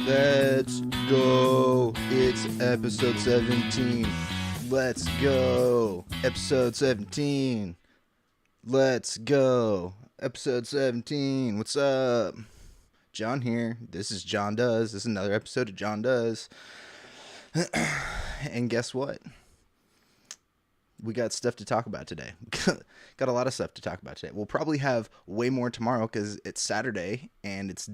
Let's go. It's episode 17. Let's go. Episode 17. Let's go. Episode 17. What's up? John here. This is Jon Does. This is another episode of Jon Does. And guess what? We got stuff to talk about today. Got a lot of stuff to talk about today. We'll probably have way more tomorrow because it's Saturday and it's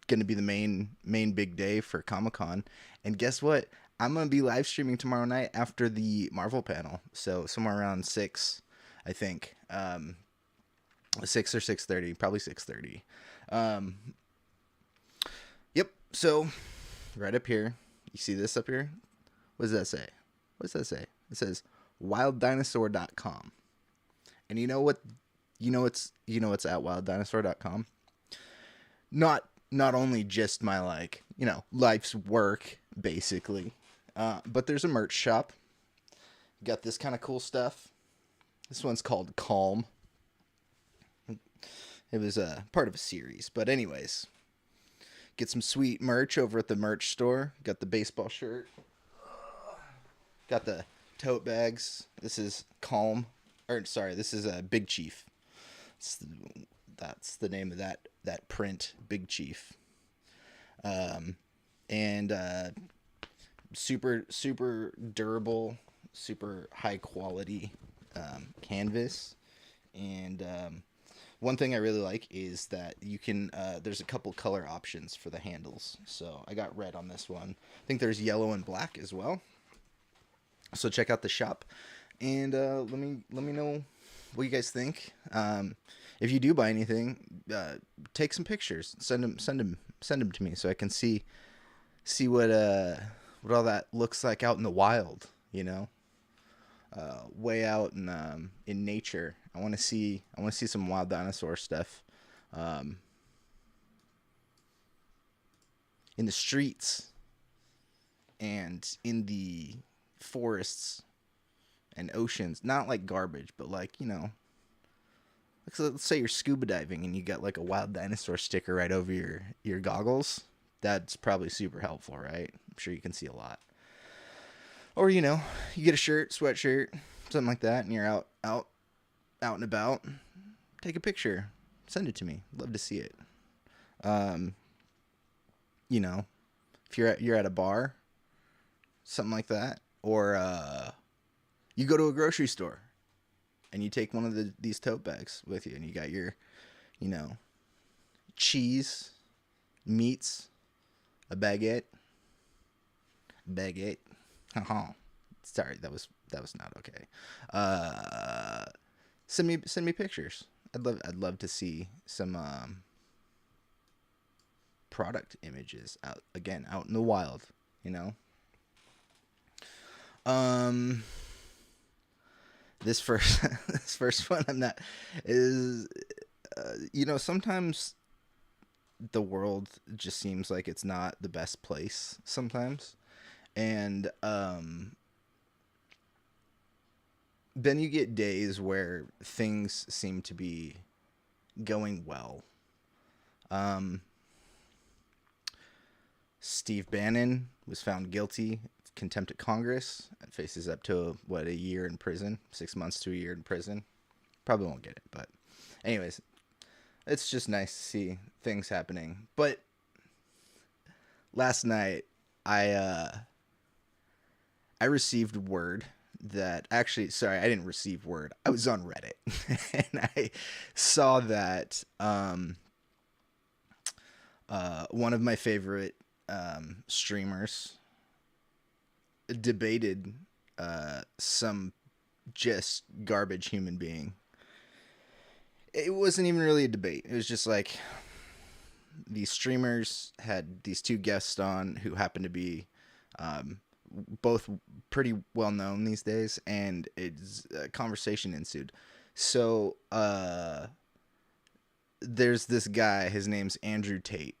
going to be the main big day for Comic-Con. And guess what? I'm going to be live streaming tomorrow night after the Marvel panel. So somewhere around 6, I think. 6 or 6:30, probably 6:30. Yep. So right up here, you see this up here? What does that say? What does that say? It says wilddinosaur.com. And you know what's at wilddinosaur.com? Not only just my life's work basically, but there's a merch shop. Got this kind of cool stuff. This one's called Calm. It was a part of a series, but anyways, get some sweet merch over at the merch store. Got the baseball shirt. Got the tote bags. This is Calm. This is a Big Chief. That's the name of that print, Big Chief. And super durable, super high quality canvas. And one thing I really like is that you can there's a couple color options for the handles. So I got red on this one. I think there's yellow and black as well. So check out the shop, and let me know what you guys think. If you do buy anything, take some pictures, send them to me so I can see what all that looks like out in the wild. Way out in nature. I want to see some wild dinosaur stuff. In the streets and in the forests and oceans, not like garbage, but let's say you're scuba diving and you got like a wild dinosaur sticker right over your goggles. That's probably super helpful, right? I'm sure you can see a lot. Or you get a sweatshirt, something like that, and you're out and about. Take a picture, send it to me. Love to see it. If you're at a bar, something like that. Or you go to a grocery store and you take one of these tote bags with you, and you got your, cheese, meats, a baguette. Sorry, that was not okay. Send me pictures. I'd love to see some product images out in the wild. This first one sometimes the world just seems like it's not the best place sometimes, and then you get days where things seem to be going well. Steve Bannon was found guilty of contempt at Congress and faces up to a year in prison, 6 months to a year in prison. Probably won't get it, but anyways, it's just nice to see things happening. But last night I received word that I didn't receive word. I was on Reddit and I saw that one of my favorite streamers debated some just garbage human being. It wasn't even really a debate. It was just like these streamers had these two guests on who happened to be both pretty well known these days, and a conversation ensued. So there's this guy, his name's Andrew Tate.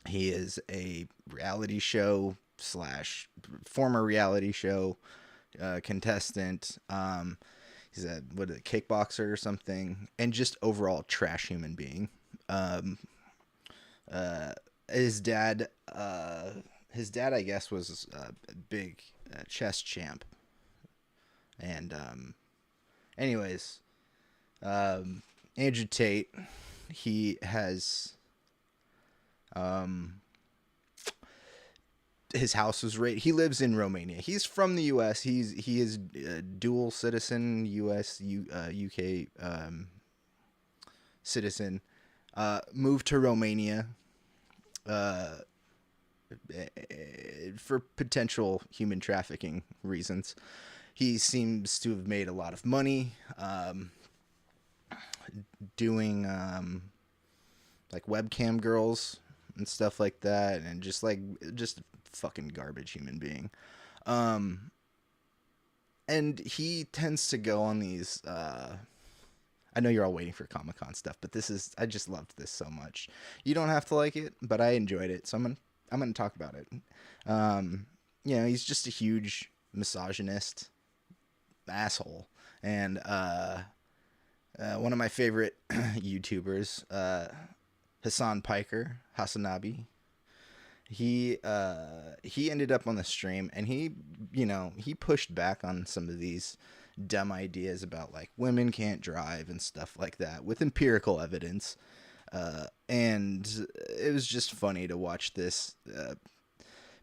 He is a reality show / former reality show contestant. He's a kickboxer or something, and just overall trash human being. his dad, I guess, was a big chess champ. And anyways, Andrew Tate, he has his house was right. He lives in Romania. He's from the U.S. He is a dual citizen, U.S. UK citizen. Moved to Romania for potential human trafficking reasons. He seems to have made a lot of money doing like webcam girls and stuff like that, and just a fucking garbage human being. And he tends to go on these I know you're all waiting for Comic-Con stuff, but I just loved this so much. You don't have to like it, but I enjoyed it, so I'm gonna talk about it. He's just a huge misogynist asshole, and one of my favorite YouTubers, Hasanabi, he ended up on the stream, and he pushed back on some of these dumb ideas about like women can't drive and stuff like that with empirical evidence, and it was just funny to watch this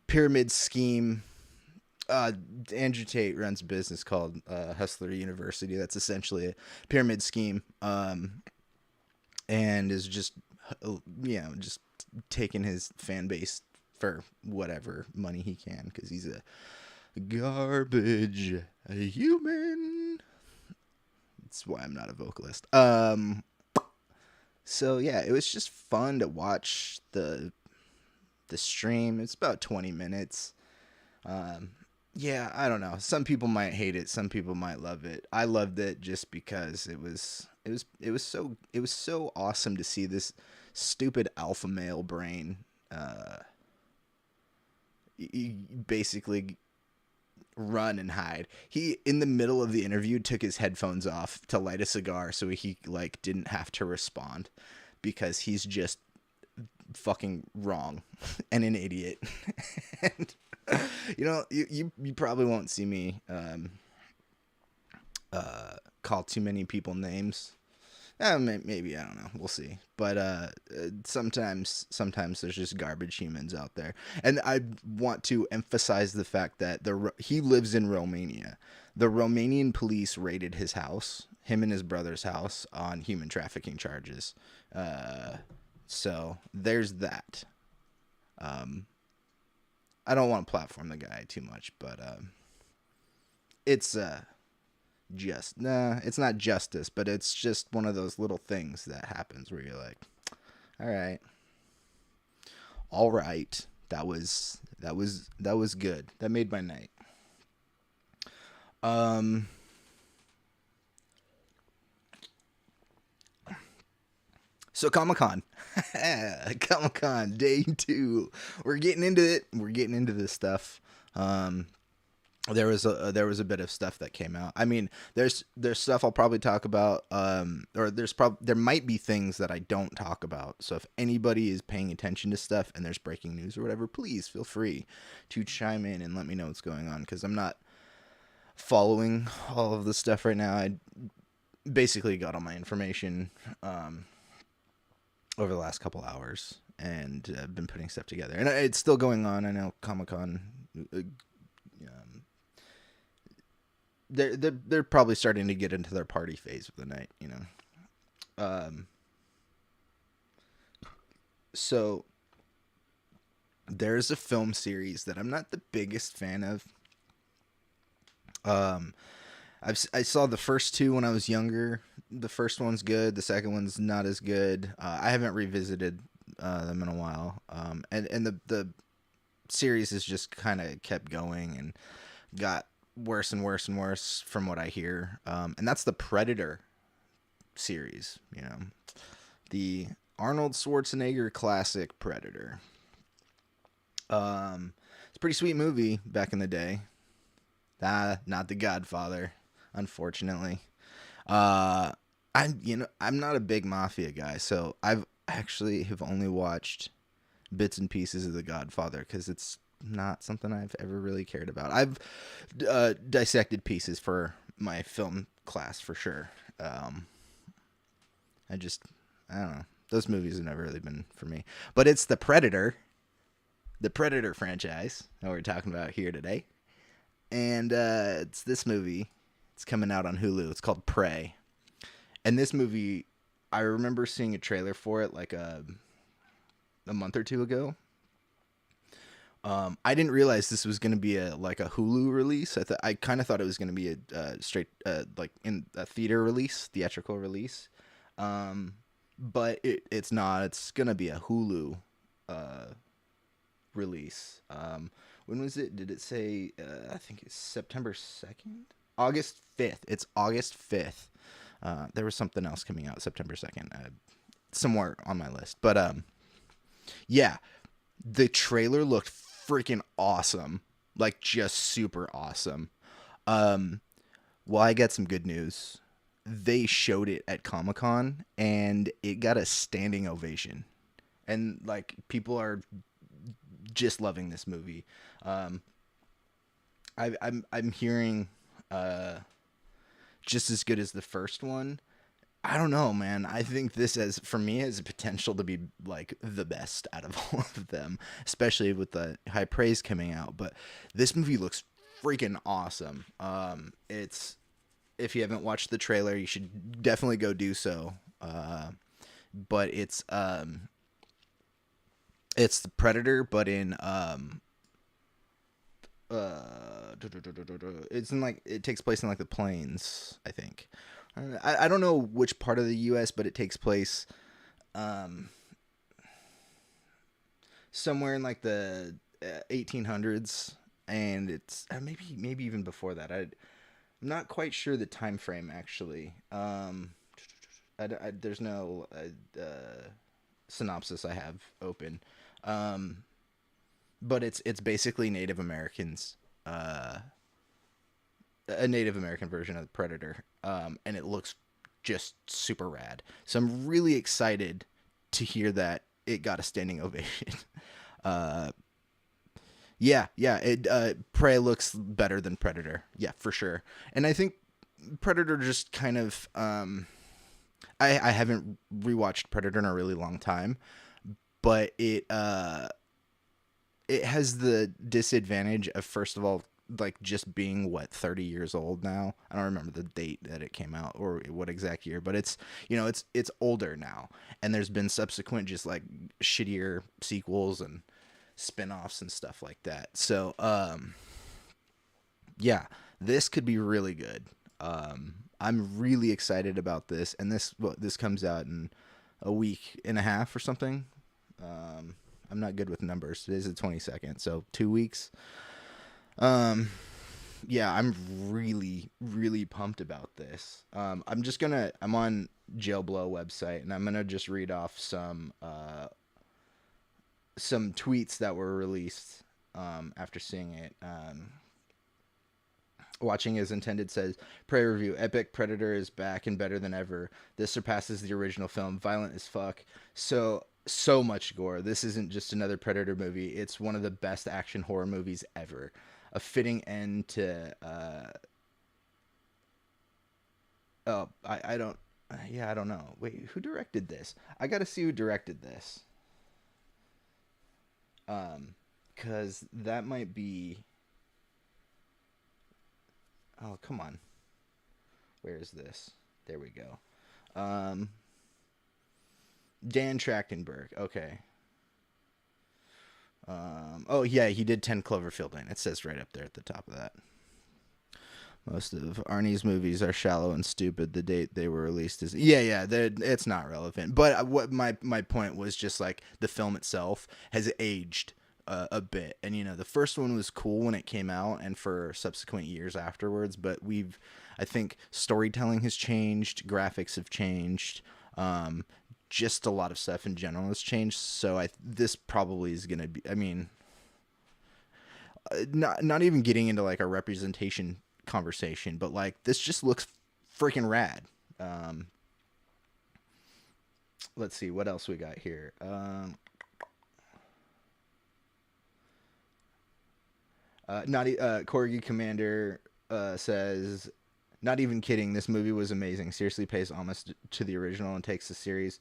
pyramid scheme. Andrew Tate runs a business called Hustler University. That's essentially a pyramid scheme, and is just just taking his fan base for whatever money he can, because he's a garbage human. That's why I'm not a vocalist. So yeah, it was just fun to watch the stream. It's about 20 minutes. Yeah, I don't know. Some people might hate it. Some people might love it. I loved it just because it was so awesome to see this stupid alpha male brain basically run and hide. He, in the middle of the interview, took his headphones off to light a cigar so he like didn't have to respond, because he's just fucking wrong and an idiot. And you probably won't see me call too many people names. Maybe, I don't know. We'll see. But sometimes there's just garbage humans out there. And I want to emphasize the fact that he lives in Romania. The Romanian police raided his house, him and his brother's house, on human trafficking charges. So there's that. I don't want to platform the guy too much, but it's it's not justice, but it's just one of those little things that happens where you're like, all right, that was good. That made my night. So Comic-Con. Comic-Con day 2. We're getting into it. We're getting into this stuff. There was a bit of stuff that came out. I mean, there's stuff I'll probably talk about, or there might be things that I don't talk about. So if anybody is paying attention to stuff and there's breaking news or whatever, please feel free to chime in and let me know what's going on, because I'm not following all of the stuff right now. I basically got all my information over the last couple hours, and I've been putting stuff together, and it's still going on. I know Comic-Con. They're probably starting to get into their party phase of the night, So there's a film series that I'm not the biggest fan of. I saw the first 2 when I was younger. The first one's good. The second one's not as good. I haven't revisited them in a while. And the series has just kind of kept going and got worse and worse and worse from what I hear. And that's the Predator series, the Arnold Schwarzenegger classic Predator. It's a pretty sweet movie back in the day. Not The Godfather, unfortunately. I'm not a big mafia guy, so I've actually have only watched bits and pieces of The Godfather because it's not something I've ever really cared about. I've dissected pieces for my film class for sure. I don't know. Those movies have never really been for me. But it's the Predator franchise that we're talking about here today. And it's this movie. It's coming out on Hulu. It's called Prey. And this movie, I remember seeing a trailer for it like a month or two ago. I didn't realize this was going to be a Hulu release. I kind of thought it was going to be a straight like in a theatrical release. But it's not. It's going to be a Hulu release. When was it? Did it say? I think it's September 2nd, August 5th. It's August 5th. There was something else coming out September 2nd, somewhere on my list. But yeah, the trailer looked freaking awesome, like just super awesome. Well, I got some good news. They showed it at Comic-Con and it got a standing ovation, and like people are just loving this movie. I'm hearing just as good as the first one. I don't know, man. I think this has a potential to be like the best out of all of them, especially with the high praise coming out. But this movie looks freaking awesome. If you haven't watched the trailer, you should definitely go do so. But it's the Predator, but in it's in like, it takes place in like the plains, I think. I don't know which part of the U.S., but it takes place somewhere in like the 1800s, and it's maybe even before that. I'm not quite sure the time frame actually. There's no synopsis I have open, but it's basically Native Americans. A Native American version of the Predator, and it looks just super rad. So I'm really excited to hear that it got a standing ovation. Prey looks better than Predator, yeah, for sure. And I think Predator just kind of, I haven't rewatched Predator in a really long time, but it has the disadvantage of, first of all, like just being 30 years old now. I don't remember the date that it came out or what exact year, but it's older now, and there's been subsequent just like shittier sequels and spin-offs and stuff like that. So yeah, this could be really good. I'm really excited about this, and this comes out in a week and a half or something. I'm not good with numbers. Today's the 22nd, so 2 weeks. Yeah, I'm really, really pumped about this. I'm on Jailblow website, and I'm going to just read off some tweets that were released, after seeing it. Watching as intended says, Prey review, epic Predator is back and better than ever. This surpasses the original film. Violent as fuck. So much gore. This isn't just another Predator movie. It's one of the best action horror movies ever. A fitting end to I don't know. Wait, who directed this? I gotta see who directed this. 'Cause that might be, oh, come on. Where is this? There we go. Dan Trachtenberg. Okay. Oh yeah, he did 10 Cloverfield Lane. It says right up there at the top of that. Most of Arnie's movies are shallow and stupid. The date they were released is it's not relevant. But what my point was just like the film itself has aged a bit, and the first one was cool when it came out and for subsequent years afterwards. But I think storytelling has changed, graphics have changed. Just a lot of stuff in general has changed, so this probably is gonna be. I mean, not even getting into like a representation conversation, but like this just looks freaking rad. Let's see what else we got here. Corgi Commander says, "Not even kidding. This movie was amazing. Seriously, pays homage to the original and takes the series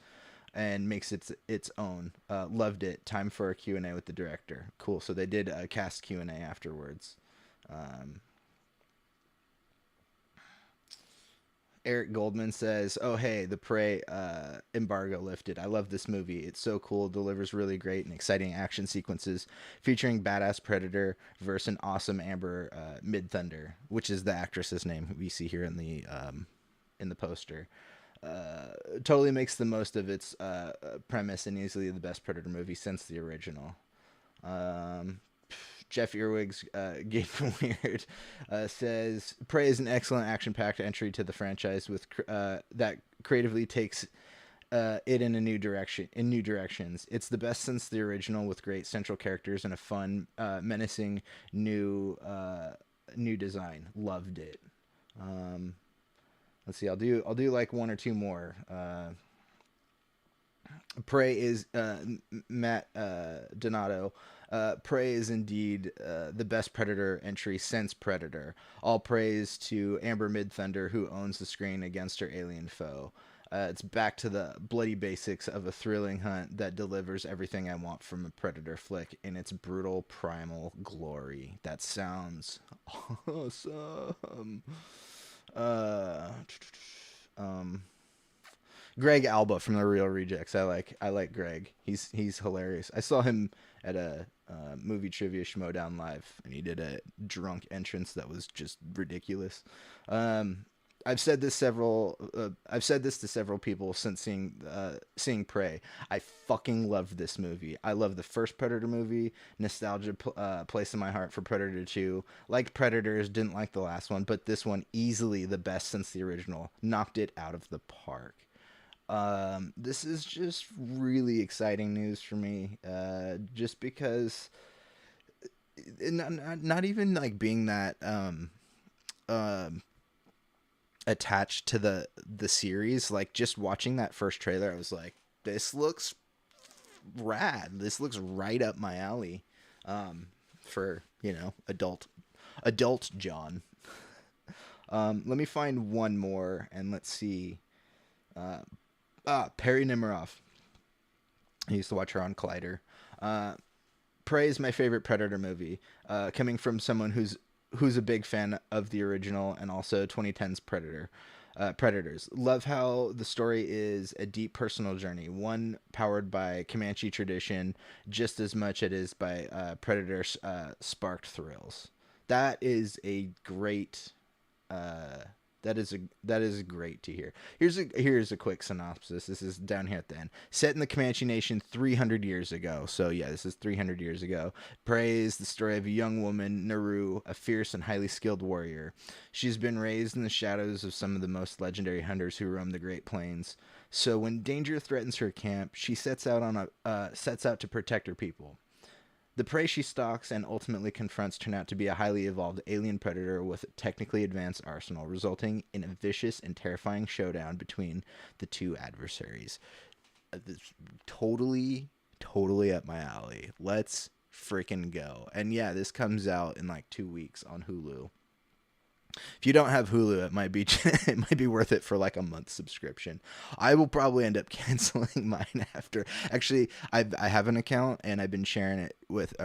and makes its own. Loved it. Time for a Q&A with the director. Cool. So they did a cast Q&A afterwards. Um, Eric Goldman says, "Oh hey, the Prey embargo lifted. I love this movie. It's so cool. Delivers really great and exciting action sequences featuring badass Predator versus an awesome Amber Mid Thunder, which is the actress's name we see here in the poster. Totally makes the most of its premise and easily the best Predator movie since the original." Jeff Earwig's Game Weird says, "Prey is an excellent action-packed entry to the franchise with that creatively takes it in a new direction. In new directions, it's the best since the original, with great central characters and a fun, menacing new design. Loved it." Let's see. I'll do like one or two more. Prey is Matt Donato. Prey is indeed the best Predator entry since Predator. All praise to Amber Mid Thunder, who owns the screen against her alien foe. It's back to the bloody basics of a thrilling hunt that delivers everything I want from a Predator flick in its brutal primal glory. That sounds awesome. Greg Alba from the Real Rejects. I like Greg. He's hilarious. I saw him at a movie trivia Schmodown live, and he did a drunk entrance that was just ridiculous. I've said this to several people since seeing Prey. I fucking loved this movie. I love the first Predator movie. Nostalgia place in my heart for Predator 2. Liked Predators, didn't like the last one, but this one easily the best since the original. Knocked it out of the park. This is just really exciting news for me. Just because, not even like being that attached to the series, like just watching that first trailer, I was like, this looks rad. This looks right up my alley. For adult John. Let me find one more and let's see. Perry Nemiroff. I used to watch her on Collider. Prey is my favorite Predator movie. Coming from someone who's a big fan of the original and also 2010's Predators. Love how the story is a deep personal journey, one powered by Comanche tradition just as much as it is by Predator sparked thrills. That is a great. That is great to hear. Here's a quick synopsis. This is down here at the end. Set in the Comanche Nation 300 years ago. So yeah, this is 300 years ago. Prey is the story of a young woman, Naru, a fierce and highly skilled warrior. She's been raised in the shadows of some of the most legendary hunters who roam the Great Plains. So when danger threatens her camp, she sets out to protect her people. The prey she stalks and ultimately confronts turn out to be a highly evolved alien predator with a technically advanced arsenal, resulting in a vicious and terrifying showdown between the two adversaries. Totally up my alley. Let's freaking go. And yeah, this comes out in like 2 weeks on Hulu. If you don't have Hulu, it might be worth it for like a month subscription. I will probably end up canceling mine after. Actually, I have an account and I've been sharing it with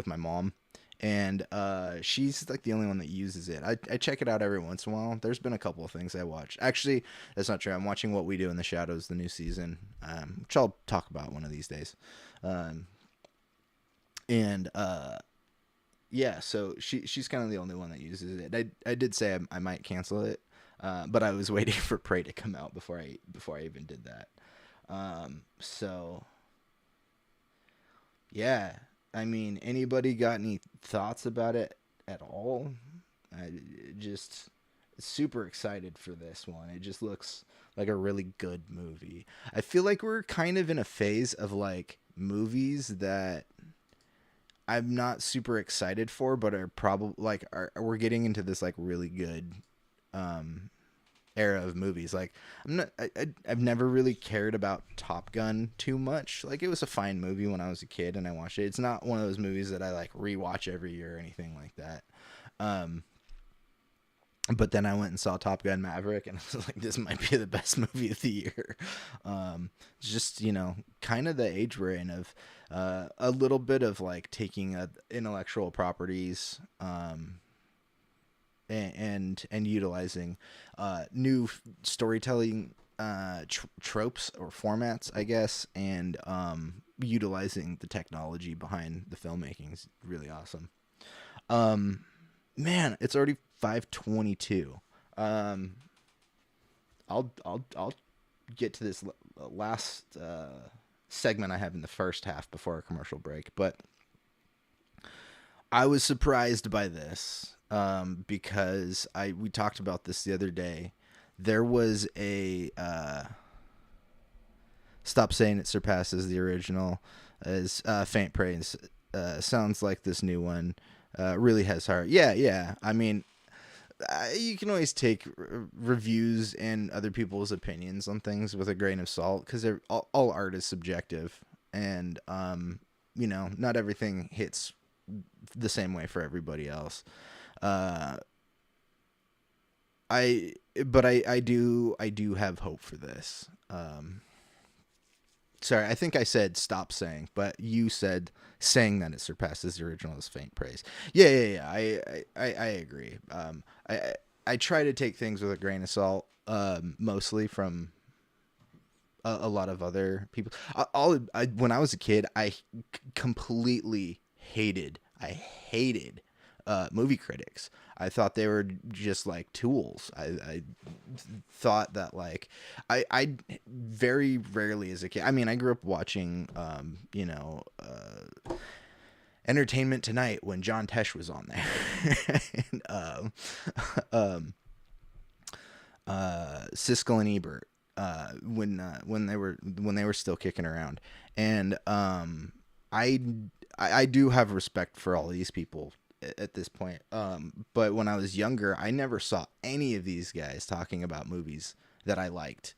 my mom, and she's like the only one that uses it. I check it out every once in a while. There's been a couple of things I watch. Actually, that's not true. I'm watching What We Do in the Shadows, the new season, which I'll talk about one of these days. Yeah, so she's kind of the only one that uses it. I did say I might cancel it, but I was waiting for Prey to come out before I even did that. So yeah, I mean, anybody got any thoughts about it at all? I just super excited for this one. It just looks like a really good movie. I feel like we're kind of in a phase of like movies that I'm not super excited for, but are probably like we're getting into this like really good era of movies. Like I've never really cared about Top Gun too much. Like it was a fine movie when I was a kid and I watched it. It's not one of those movies that I like rewatch every year or anything like that. But then I went and saw Top Gun Maverick, and I was like, this might be the best movie of the year. Just, kind of the age we're in of a little bit of like taking intellectual properties and utilizing new storytelling tropes or formats, I guess, and utilizing the technology behind the filmmaking is really awesome. Man, it's already 5:22. I'll get to this last segment I have in the first half before our commercial break, but I was surprised by this because we talked about this the other day. There was a Stop Saying It Surpasses the Original as Faint Praise. Sounds like this new one really has heart. Yeah. I mean, you can always take reviews and other people's opinions on things with a grain of salt, because all art is subjective, and not everything hits the same way for everybody else. I do have hope for this. Sorry, I think I said stop saying, but you said saying that it surpasses the original is faint praise. Yeah. I agree. I try to take things with a grain of salt, mostly from a lot of other people. When I was a kid, I completely hated movie critics. I thought they were just like tools. I thought that like I very rarely as a kid. I mean, I grew up watching Entertainment Tonight when John Tesh was on there, and Siskel and Ebert when they were still kicking around, and I do have respect for all these people at this point. But when I was younger, I never saw any of these guys talking about movies that I liked.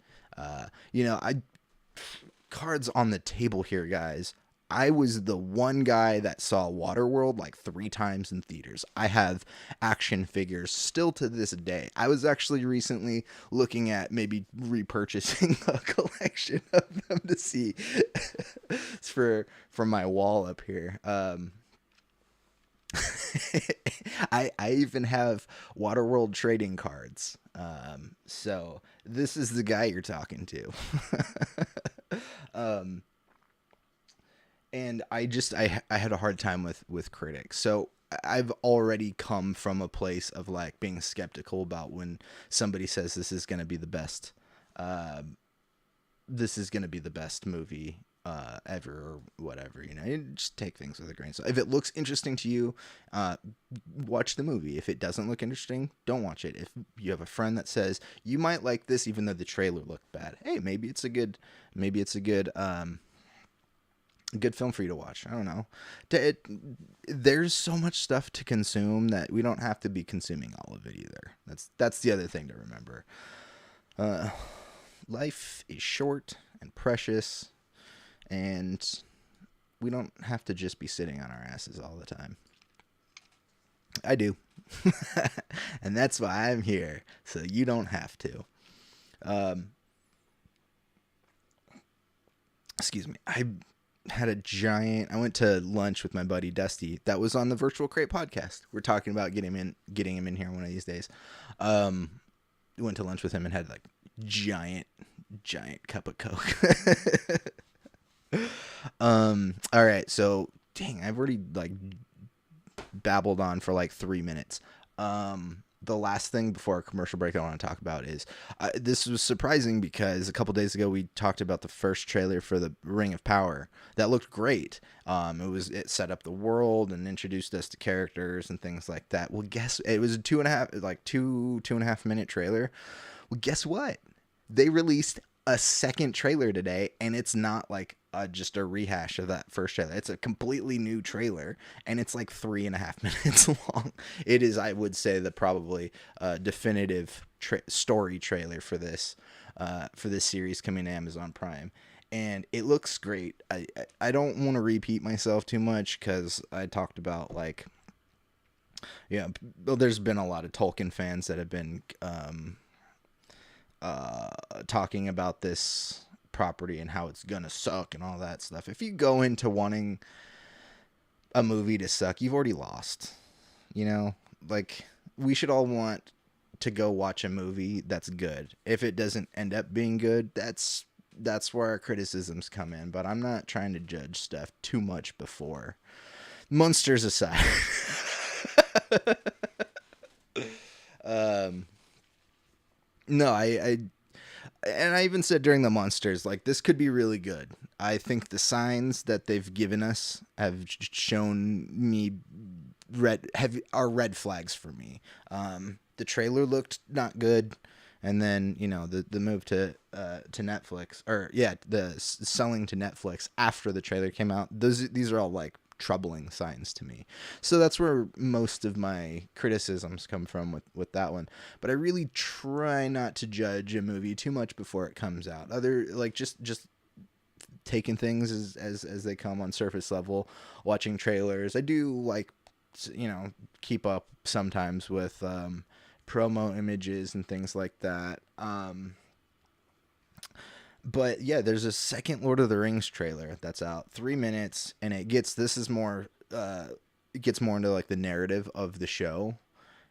Cards on the table here, guys. I was the one guy that saw Waterworld like 3 times in theaters. I have action figures still to this day. I was actually recently looking at maybe repurchasing a collection of them to see for my wall up here. I even have Waterworld trading cards. So this is the guy you're talking to. And I had a hard time with critics. So I've already come from a place of like being skeptical about when somebody says this is going to be the best. This is going to be the best movie ever or whatever, you just take things with a grain of salt. If it looks interesting to you, watch the movie. If it doesn't look interesting, don't watch it. If you have a friend that says you might like this even though the trailer looked bad, hey, maybe it's a good good film for you to watch. I don't know. There's so much stuff to consume that we don't have to be consuming all of it either. That's the other thing to remember. Life is short and precious, and we don't have to just be sitting on our asses all the time. I do. And that's why I'm here, so you don't have to. Excuse me. I went to lunch with my buddy Dusty. That was on the Virtual Crate podcast. We're talking about getting him in here one of these days. We went to lunch with him and had like giant cup of Coke. All right. So dang, I've already like babbled on for like 3 minutes. The last thing before our commercial break I want to talk about is this was surprising because a couple days ago we talked about the first trailer for the Ring of Power that looked great. It set up the world and introduced us to characters and things like that. Well, guess it was a 2.5 minute trailer. Well, guess what? They released a second trailer today, and it's not like just a rehash of that first trailer. It's a completely new trailer, and it's like 3.5 minutes long. It is, I would say, the probably definitive story trailer for this series coming to Amazon Prime. And it looks great. I don't want to repeat myself too much because I talked about, like, yeah, well, there's been a lot of Tolkien fans that have been talking about this property and how it's gonna suck and all that stuff. If you go into wanting a movie to suck, you've already lost. You know, like, we should all want to go watch a movie that's good. If it doesn't end up being good, that's where our criticisms come in. But I'm not trying to judge stuff too much before. Monsters aside. No, and I even said during the monsters, like, this could be really good. I think the signs that they've given us have shown me are red flags for me. The trailer looked not good, and then, you know, the move to Netflix, or yeah, the selling to Netflix after the trailer came out. These are all like troubling signs to me. So that's where most of my criticisms come from with that one. But I really try not to judge a movie too much before it comes out. Just taking things as they come on surface level, watching trailers. I do, like, you know, keep up sometimes with promo images and things like that. But yeah, there's a second Lord of the Rings trailer that's out, 3 minutes, and it gets more into, like, the narrative of the show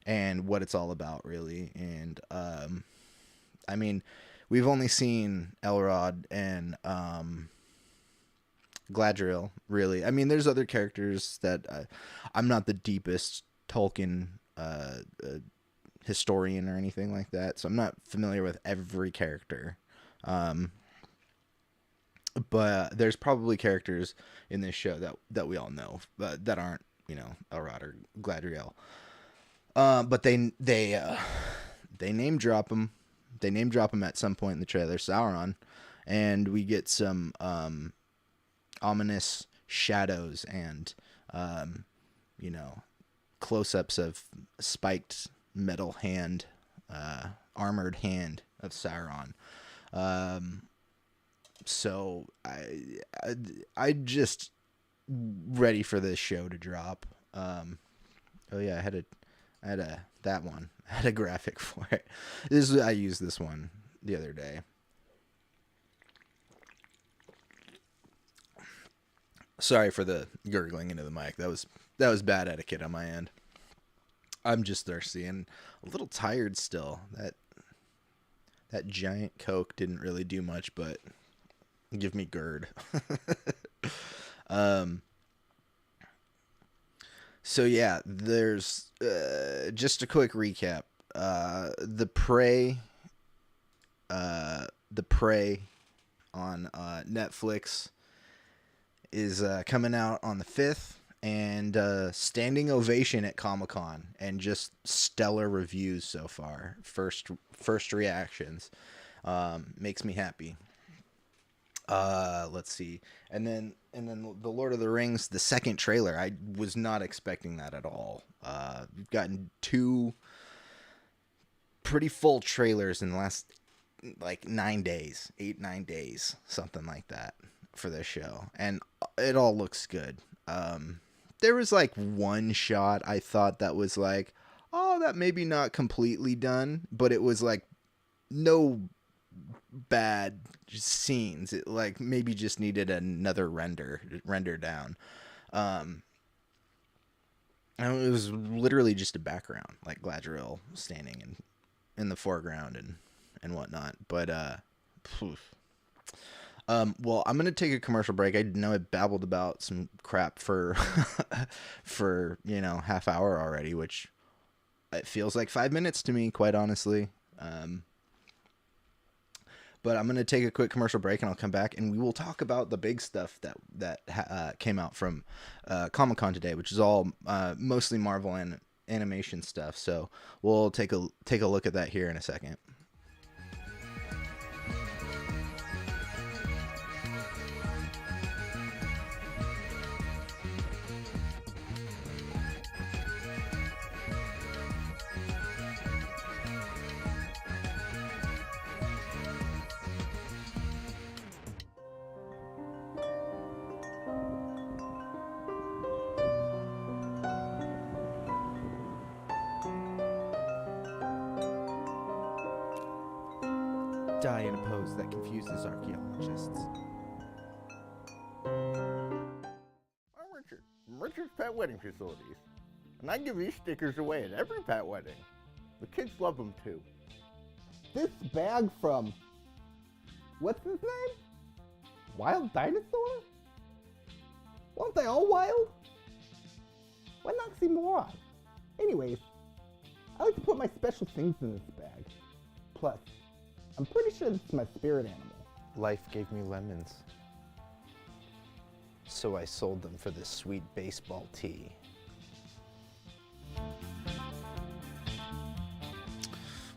and what it's all about, really. And I mean, we've only seen Elrod and Galadriel, really. I mean, there's other characters that I'm not the deepest Tolkien historian or anything like that, so I'm not familiar with every character. But there's probably characters in this show that we all know, but that aren't, you know, Elrod or Galadriel. But they name drop them. They name drop him at some point in the trailer, Sauron, and we get some ominous shadows and you know, close-ups of spiked metal hand, armored hand of Sauron. So I just ready for this show to drop. Oh yeah, I had that one. I had a graphic for it. I used this one the other day. Sorry for the gurgling into the mic. That was bad etiquette on my end. I'm just thirsty and a little tired still. That giant Coke didn't really do much, but give me GERD. So yeah, there's just a quick recap. The Prey on Netflix is coming out on the 5th, and standing ovation at Comic-Con, and just stellar reviews so far. First reactions. Makes me happy. Let's see. And then the Lord of the Rings, the second trailer. I was not expecting that at all. We've gotten 2 pretty full trailers in the last, like, 9 days, 8-9 days, something like that, for this show, and it all looks good. There was, like, one shot I thought that was like, oh, that maybe not completely done, but it was like no bad scenes. It, like, maybe just needed another render down. And it was literally just a background, like Galadriel standing in the foreground and whatnot. But well, I'm gonna take a commercial break. I know I babbled about some crap for for, you know, half hour already, which it feels like 5 minutes to me, quite honestly. But I'm going to take a quick commercial break, and I'll come back, and we will talk about the big stuff that came out from Comic-Con today, which is all mostly Marvel and animation stuff. So we'll take a look at that here in a second. die in a pose that confuses archaeologists. I'm Richard from Richard's Pet Wedding Facilities, and I give these stickers away at every pet wedding. The kids love them too. This bag from, what's his name? Wild Dinosaur? Weren't they all wild? What an oxymoron. Anyways, I like to put my special things in this bag. Plus, I'm pretty sure this is my spirit animal. Life gave me lemons, so I sold them for this sweet baseball tee.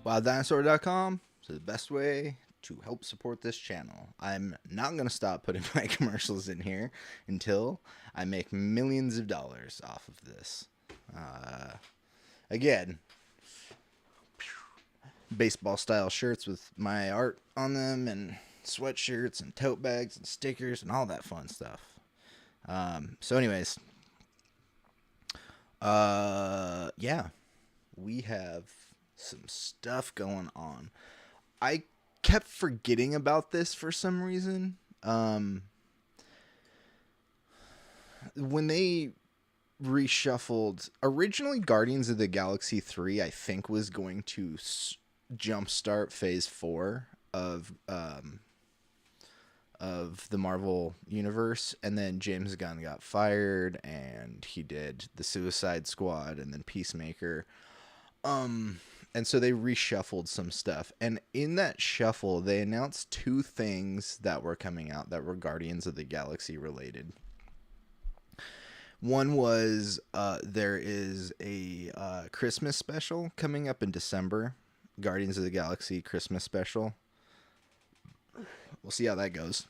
wilddinosaur.com is the best way to help support this channel. I'm not going to stop putting my commercials in here until I make millions of dollars off of this. Again, baseball style shirts with my art on them, and sweatshirts and tote bags and stickers and all that fun stuff. So anyways, yeah, we have some stuff going on. I kept forgetting about this for some reason. When they reshuffled, originally Guardians of the Galaxy 3, I think, was going to jumpstart Phase 4 of the Marvel Universe, and then James Gunn got fired, and he did the Suicide Squad and then Peacemaker. And so they reshuffled some stuff. And in that shuffle, they announced 2 things that were coming out that were Guardians of the Galaxy related. One was there is a Christmas special coming up in December. Guardians of the Galaxy Christmas special. We'll see how that goes.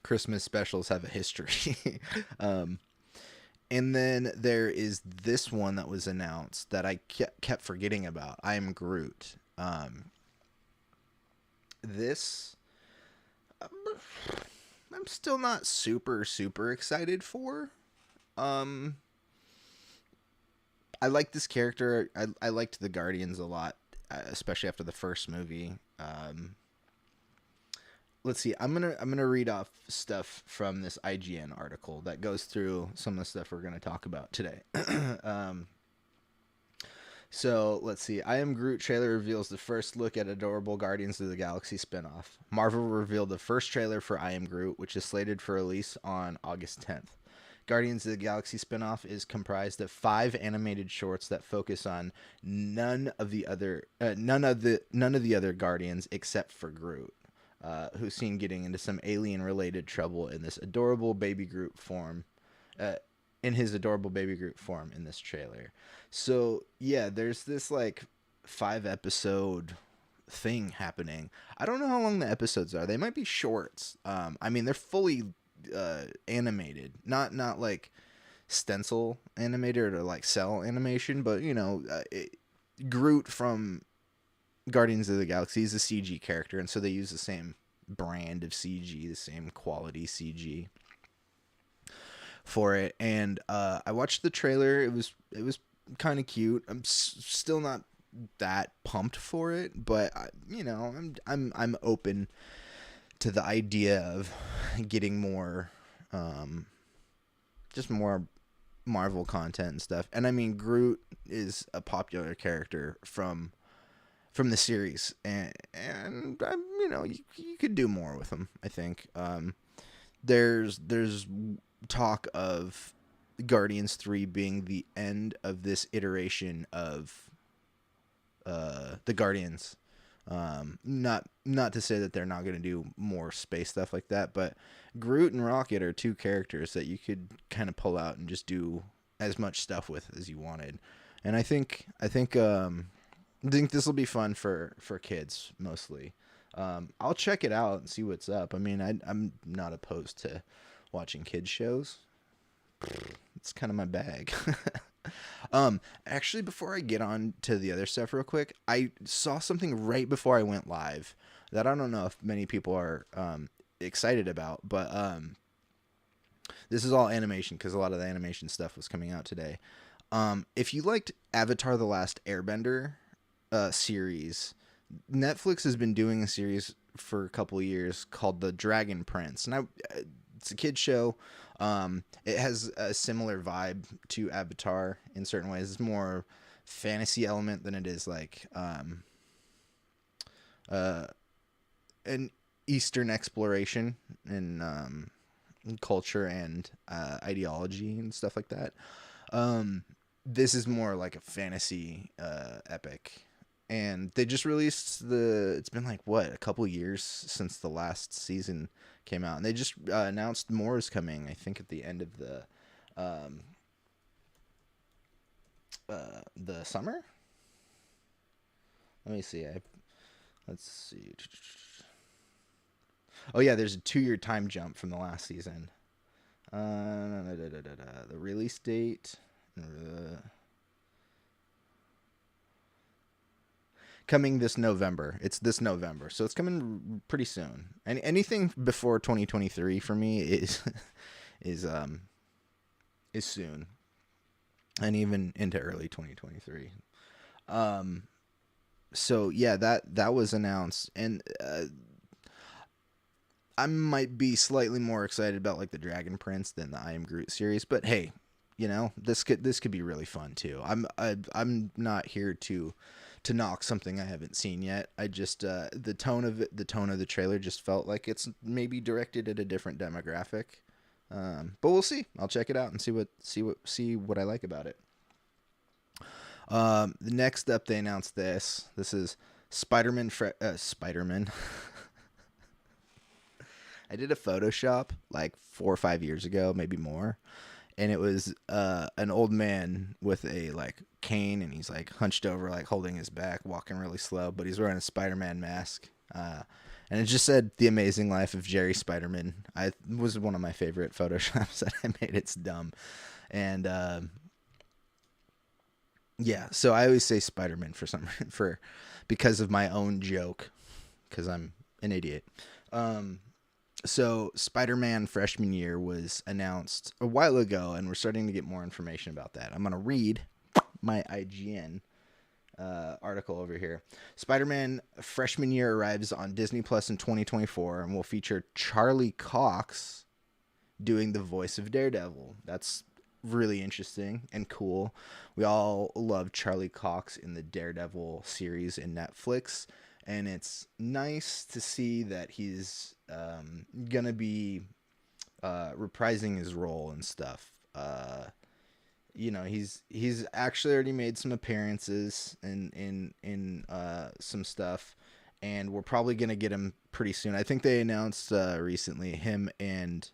Christmas specials have a history. And then there is this one that was announced that I kept forgetting about. I Am Groot. This, I'm still not super excited for. I like this character. I liked the Guardians a lot, especially after the first movie. Let's see. I'm gonna read off stuff from this IGN article that goes through some of the stuff we're gonna talk about today. So let's see. I Am Groot trailer reveals the first look at adorable Guardians of the Galaxy spinoff. Marvel revealed the first trailer for I Am Groot, which is slated for release on August 10th. Guardians of the Galaxy spinoff is comprised of 5 animated shorts that focus on none of the other Guardians except for Groot. Who's seen getting into some alien-related trouble in this adorable baby Groot form, in his adorable baby Groot form in this trailer. So yeah, there's this like 5-episode thing happening. I don't know how long the episodes are. They might be shorts. I mean, they're fully animated, not like stencil animated or like cell animation, but you know, Groot from Guardians of the Galaxy is a CG character, and so they use the same brand of CG, the same quality CG for it. And I watched the trailer. It was kind of cute. I'm still not that pumped for it, but you know, I'm open to the idea of getting more, just more Marvel content and stuff. And I mean, Groot is a popular character from the series, and you know, you could do more with him, I think. There's talk of Guardians 3 being the end of this iteration of the Guardians. Not to say that they're not going to do more space stuff like that, but Groot and Rocket are 2 characters that you could kind of pull out and just do as much stuff with as you wanted. And I think this will be fun for kids mostly. I'll check it out and see what's up. I mean, I'm not opposed to watching kids shows. It's kind of my bag. Actually, before I get on to the other stuff real quick, I saw something right before I went live that I don't know if many people are excited about, but this is all animation because a lot of the animation stuff was coming out today. If you liked Avatar: The Last Airbender series, Netflix has been doing a series for a couple of years called The Dragon Prince, and it's a kid show. It has a similar vibe to Avatar in certain ways. It's more fantasy element than it is like an Eastern exploration in culture and ideology and stuff like that. This is more like a fantasy epic. And they just released it's been like, what, a couple years since the last season came out. And they just announced more is coming, I think, at the end of the summer. Let me see. Let's see. Oh, yeah, there's a 2-year time jump from the last season. The release date. Coming this November. It's this November, so it's coming pretty soon. And anything before 2023 for me is soon, and even into early 2023. So yeah, that was announced, and I might be slightly more excited about like the Dragon Prince than the I Am Groot series, but hey, you know, this could be really fun too. I'm not here to knock something I haven't seen yet. I just the tone of the trailer just felt like it's maybe directed at a different demographic. But we'll see. I'll check it out and see what I like about it. The next up, they announced this. This is Spider-Man. Spider-Man. I did a Photoshop like 4 or 5 years ago, maybe more. And it was an old man with a like cane, and he's like hunched over, like holding his back, walking really slow, but he's wearing a Spider-Man mask. And it just said "The Amazing Life of Jerry Spider-Man." It was one of my favorite Photoshops that I made. It's dumb, and yeah. So I always say Spider-Man because of my own joke, because I'm an idiot. So Spider-Man freshman year was announced a while ago, and we're starting to get more information about that. I'm going to read my IGN article over here. Spider-Man freshman year arrives on Disney Plus in 2024 and will feature Charlie Cox doing the voice of Daredevil. That's really interesting and cool. We all love Charlie Cox in the Daredevil series in Netflix. And it's nice to see that he's gonna be reprising his role and stuff. You know, he's actually already made some appearances in some stuff, and we're probably gonna get him pretty soon. I think they announced recently him and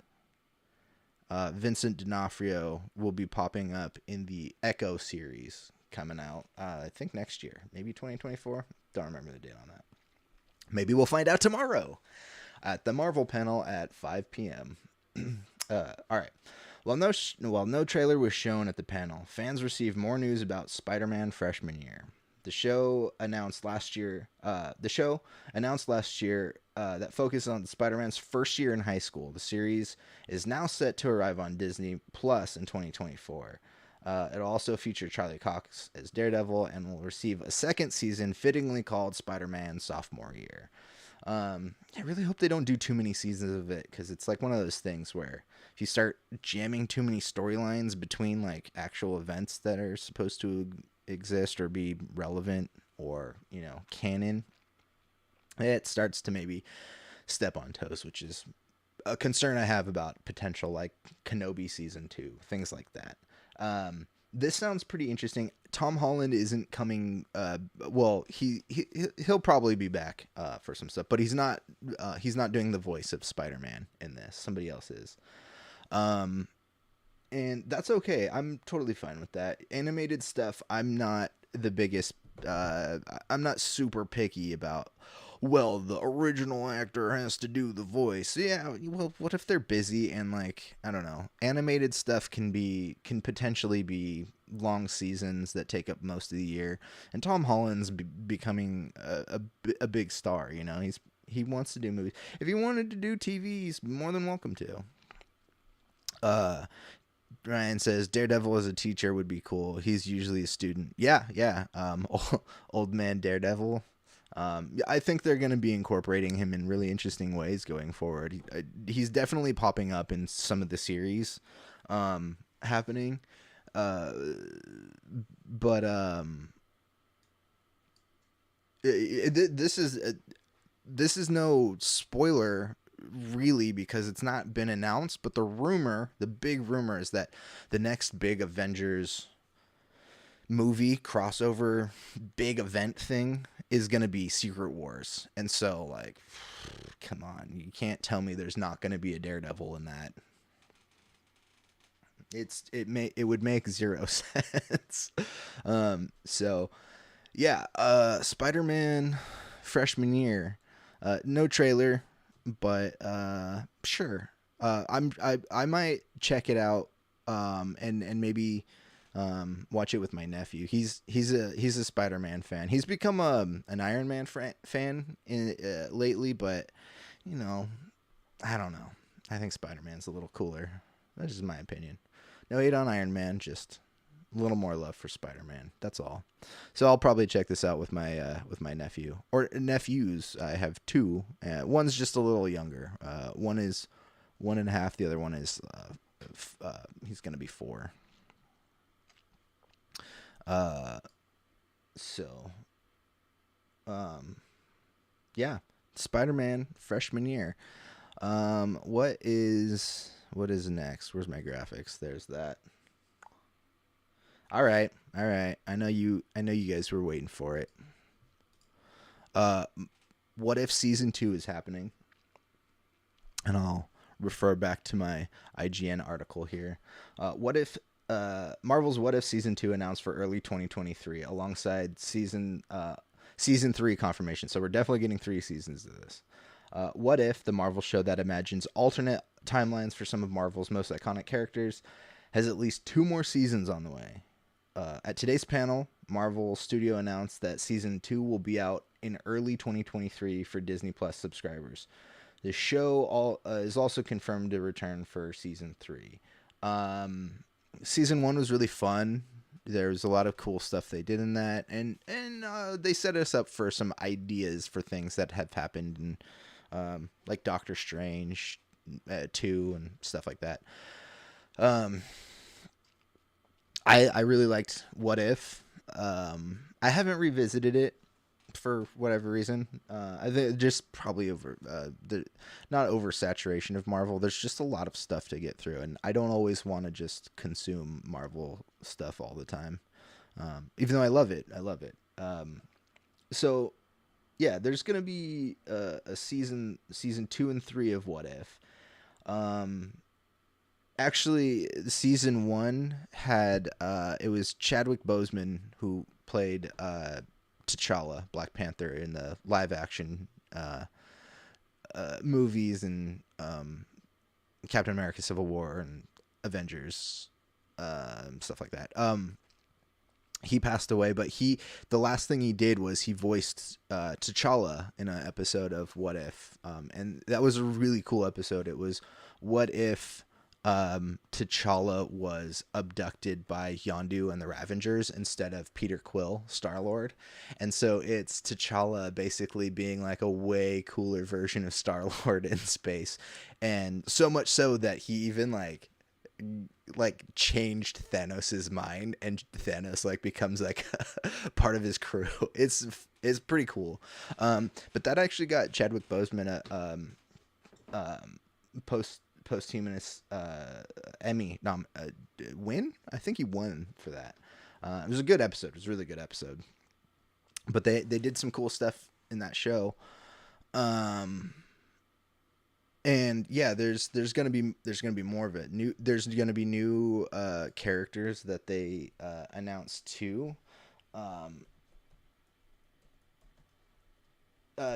Vincent D'Onofrio will be popping up in the Echo series coming out. I think next year, maybe 2024. Don't remember the date on that. Maybe we'll find out tomorrow at the Marvel panel at 5 p.m. All right. While no trailer was shown at the panel, fans received more news about Spider-Man freshman year. The show announced last year that focused on Spider-Man's first year in high school. The series is now set to arrive on Disney Plus in 2024. It'll also feature Charlie Cox as Daredevil and will receive a second season fittingly called Spider-Man Sophomore Year. I really hope they don't do too many seasons of it, because it's like one of those things where if you start jamming too many storylines between like actual events that are supposed to exist or be relevant or, you know, canon, it starts to maybe step on toes, which is a concern I have about potential like Kenobi season 2, things like that. This sounds pretty interesting. Tom Holland isn't coming. Well, he'll probably be back for some stuff, but he's not doing the voice of Spider-Man in this. Somebody else is, and that's okay. I'm totally fine with that. Animated stuff, I'm not the biggest. I'm not super picky about. Well, the original actor has to do the voice. Yeah, well, what if they're busy and like, I don't know, animated stuff can potentially be long seasons that take up most of the year. And Tom Holland's becoming a big star, you know. He wants to do movies. If he wanted to do TV, he's more than welcome to. Ryan says Daredevil as a teacher would be cool. He's usually a student. Yeah. Old man Daredevil. I think they're going to be incorporating him in really interesting ways going forward. He's definitely popping up in some of the series happening. But this is no spoiler really, because it's not been announced, but the big rumor is that the next big Avengers movie crossover big event thing is going to be Secret Wars. And so, like, come on, you can't tell me there's not going to be a Daredevil in that. It would make zero sense. So yeah, Spider-Man freshman year, no trailer, but sure. I might check it out, and maybe watch it with my nephew. He's a Spider-Man fan. He's become an Iron Man fan lately, but you know, I don't know. I think Spider-Man's a little cooler. That's just my opinion. No hate on Iron Man, just a little more love for Spider-Man. That's all. So I'll probably check this out with my nephew or nephews. I have two. One's just a little younger. One is 1.5. The other one is he's gonna be 4. So yeah, Spider-Man freshman year. What is next? Where's my graphics? There's that. All right. I know you guys were waiting for it. What if season 2 is happening? And I'll refer back to my IGN article here. What if Marvel's What If season 2 announced for early 2023 alongside season 3 confirmation. So we're definitely getting 3 seasons of this. What if the Marvel show that imagines alternate timelines for some of Marvel's most iconic characters has at least 2 more seasons on the way? At today's panel, Marvel Studio announced that season 2 will be out in early 2023 for Disney Plus subscribers. The show is also confirmed to return for season 3. Season 1 was really fun. There was a lot of cool stuff they did in that, and they set us up for some ideas for things that have happened in like Doctor Strange 2 and stuff like that. I really liked What If. I haven't revisited it for whatever reason. I think just probably not oversaturation of Marvel. There's just a lot of stuff to get through, and I don't always want to just consume Marvel stuff all the time. Even though I love it. So yeah, there's gonna be a season 2 and 3 of What If. Actually, season 1 had it was Chadwick Boseman who played T'Challa, Black Panther, in the live action movies and Captain America: Civil War and Avengers, stuff like that. He passed away, but the last thing he did was he voiced T'Challa in an episode of What If, and that was a really cool episode. It was what if T'Challa was abducted by Yondu and the Ravengers instead of Peter Quill, Star-Lord. And so it's T'Challa basically being like a way cooler version of Star-Lord in space. And so much so that he even like changed Thanos's mind, and Thanos like becomes like part of his crew. It's pretty cool. But that actually got Chadwick Boseman a posthumous Emmy win. I think he won for that. It was a good episode. It was a really good episode. But they did some cool stuff in that show. And yeah, there's gonna be more of it. There's gonna be new characters that they announced too.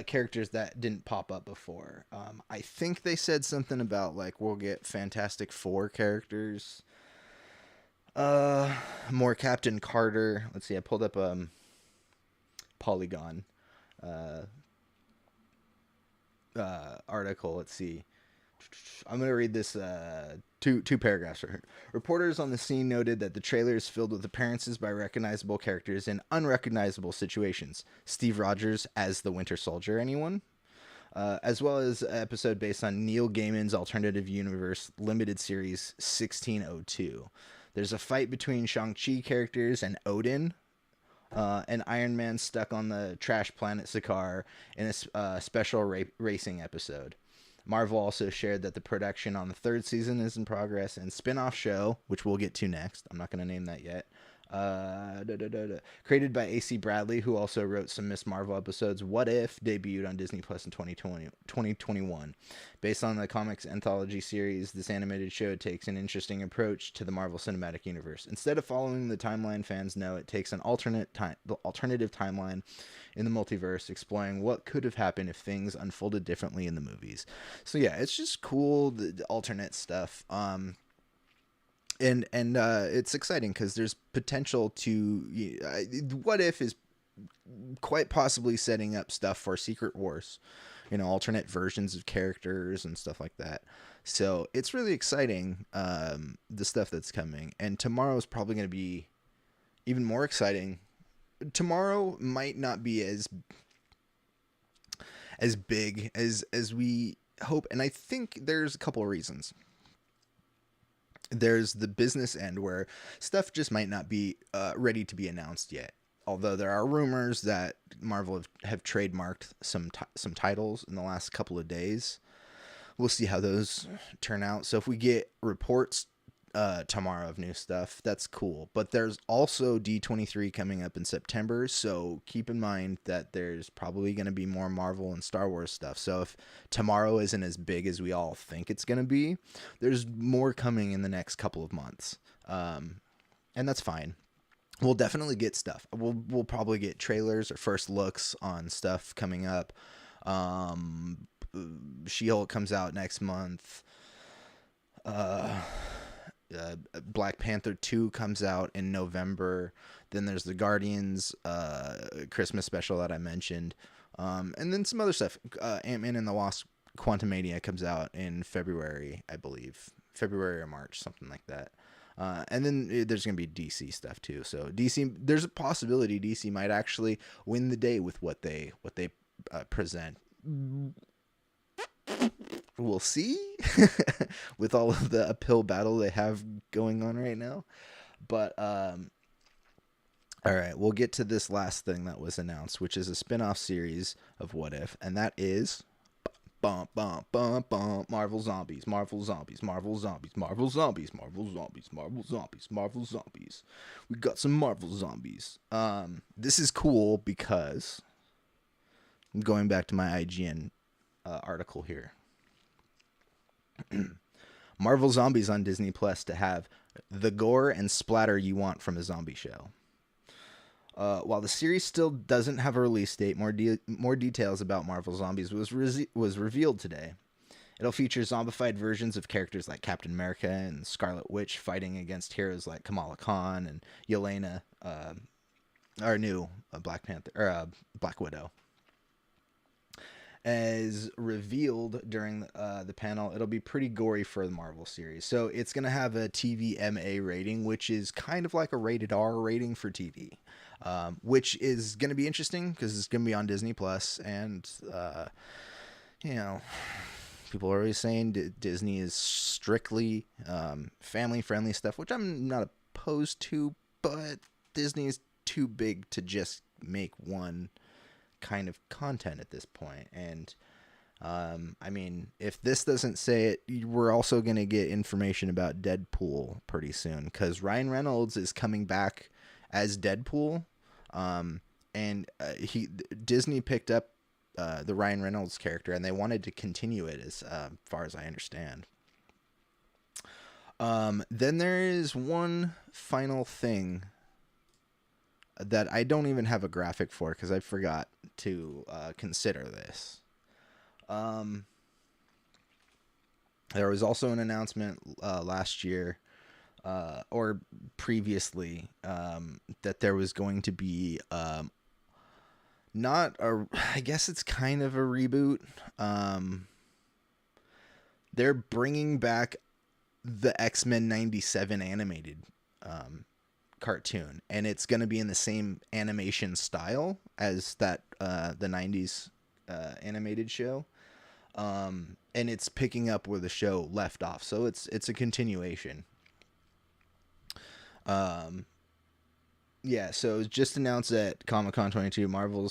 Characters that didn't pop up before. I think they said something about like we'll get Fantastic Four characters. More Captain Carter. Let's see. I pulled up Polygon article. Let's see. I'm gonna read this two paragraphs are. Reporters on the scene noted that the trailer is filled with appearances by recognizable characters in unrecognizable situations. Steve Rogers as the Winter Soldier, anyone? As well as an episode based on Neil Gaiman's alternative universe limited series 1602. There's a fight between Shang-Chi characters and Odin, and Iron Man stuck on the trash planet Sakaar in a special racing episode. Marvel also shared that the production on the third season is in progress, and spin-off show, which we'll get to next, I'm not going to name that yet, created by A.C. Bradley, who also wrote some Miss Marvel episodes, What If, debuted on Disney Plus in 2021. Based on the comics anthology series, this animated show takes an interesting approach to the Marvel Cinematic Universe. Instead of following the timeline fans know, it takes an alternative timeline in the multiverse, exploring what could have happened if things unfolded differently in the movies. So yeah, it's just cool, the alternate stuff. And it's exciting because there's potential to What If is quite possibly setting up stuff for Secret Wars, alternate versions of characters and stuff like that. So it's really exciting, the stuff that's coming. And tomorrow is probably going to be even more exciting. Tomorrow might not be as big as we hope, and I think there's a couple of reasons. There's the business end where stuff just might not be ready to be announced yet. Although there are rumors that Marvel have trademarked some titles in the last couple of days. We'll see how those turn out. So if we get reports tomorrow of new stuff, that's cool. But there's also D23 coming up in September, so keep in mind that there's probably going to be more Marvel and Star Wars stuff. So if tomorrow isn't as big as we all think it's going to be, there's more coming in the next couple of months, and that's fine. We'll definitely get stuff. We'll probably get trailers or first looks on stuff coming up. She-Hulk comes out next month. Black Panther 2 comes out in November. Then there's the Guardians Christmas special that I mentioned. And then some other stuff. Ant-Man and the Wasp Quantumania comes out in February, I believe. February or March, something like that. And then there's going to be DC stuff too. So DC, there's a possibility DC might actually win the day with what they present. We'll see with all of the uphill battle they have going on right now. But all right, we'll get to this last thing that was announced, which is a spin-off series of What If, and that is Marvel Zombies, Marvel Zombies, Marvel Zombies, Marvel Zombies, Marvel Zombies, Marvel Zombies, Marvel Zombies. We got some Marvel Zombies. This is cool because I'm going back to my IGN article here. Marvel Zombies on Disney Plus to have the gore and splatter you want from a zombie show. While the series still doesn't have a release date, more details about Marvel Zombies was revealed today. It'll feature zombified versions of characters like Captain America and Scarlet Witch fighting against heroes like Kamala Khan and Yelena, our new Black Panther or Black Widow. As revealed during the panel, it'll be pretty gory for the Marvel series. So it's going to have a TVMA rating, which is kind of like a rated R rating for TV, which is going to be interesting because it's going to be on Disney Plus. And, people are always saying Disney is strictly family-friendly stuff, which I'm not opposed to, but Disney is too big to just make one kind of content at this point. And I mean, if this doesn't say it, we're also going to get information about Deadpool pretty soon, because Ryan Reynolds is coming back as Deadpool, and Disney picked up the Ryan Reynolds character, and they wanted to continue it as far as I understand. Then there is one final thing that I don't even have a graphic for because I forgot to consider this. There was also an announcement last year or previously that there was going to be I guess it's kind of a reboot. They're bringing back the X-Men 97 animated cartoon, and it's going to be in the same animation style as that the 90s animated show. And it's picking up where the show left off, so it's a continuation. Yeah, so it was just announced at Comic-Con 22, Marvel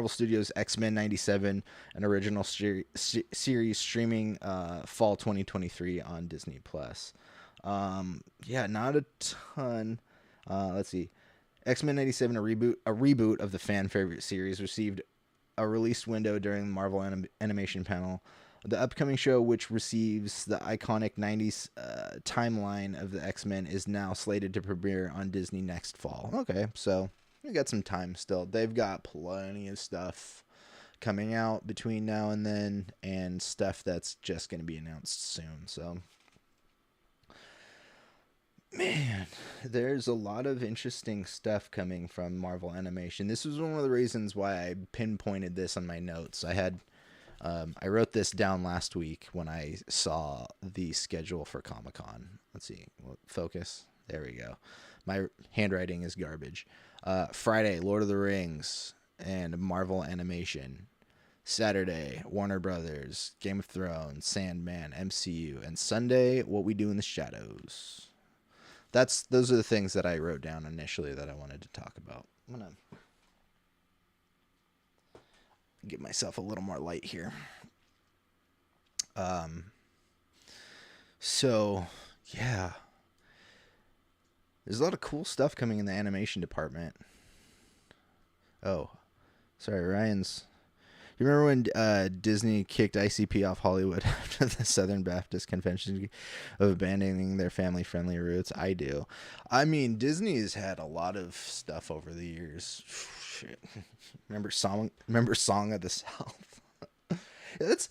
Studios X-Men 97, an original series streaming fall 2023 on Disney Plus. Yeah, not a ton. Let's see. X-Men 97, a reboot of the fan favorite series, received a release window during the Marvel Animation panel. The upcoming show, which receives the iconic 90s timeline of the X-Men, is now slated to premiere on Disney next fall. Okay, so we got some time still. They've got plenty of stuff coming out between now and then, and stuff that's just going to be announced soon. So, man, there's a lot of interesting stuff coming from Marvel Animation. This was one of the reasons why I pinpointed this on my notes. I wrote this down last week when I saw the schedule for Comic-Con. Let's see. Focus. There we go. My handwriting is garbage. Friday, Lord of the Rings and Marvel Animation. Saturday, Warner Brothers, Game of Thrones, Sandman, MCU. And Sunday, What We Do in the Shadows. Those are the things that I wrote down initially that I wanted to talk about. I'm going to give myself a little more light here. So yeah, there's a lot of cool stuff coming in the animation department. Oh, sorry, Ryan's. You remember when Disney kicked ICP off Hollywood after the Southern Baptist Convention of abandoning their family-friendly roots? I do. I mean, Disney has had a lot of stuff over the years. Shit. Remember Song of the South? That's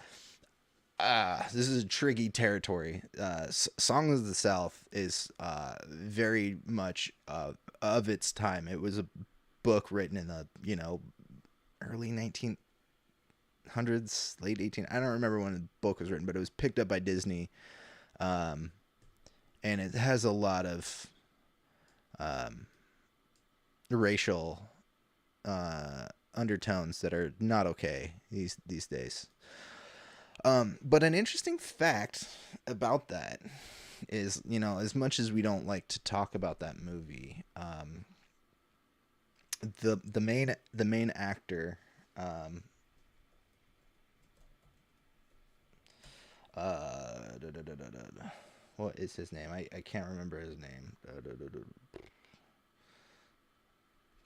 this is a tricky territory. Song of the South is very much of its time. It was a book written in the early 1900s, late 18. I don't remember when the book was written, but it was picked up by Disney, and it has a lot of racial undertones that are not okay these days. But an interesting fact about that is, as much as we don't like to talk about that movie, the main actor, what is his name? I can't remember his name.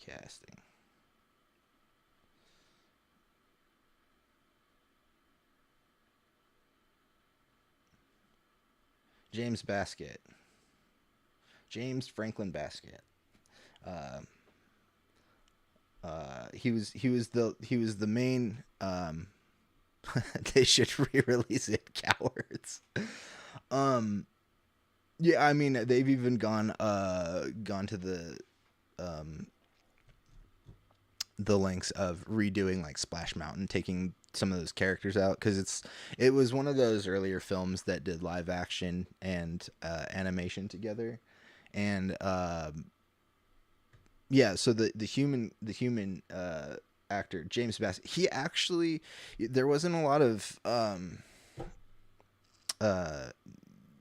Casting. James Franklin Basket. He was the main. They should re-release it, cowards. Yeah, I mean, they've even gone to the lengths of redoing like Splash Mountain, taking some of those characters out, because it was one of those earlier films that did live action and animation together, and yeah, so the human actor James Bassett, he actually, there wasn't a lot of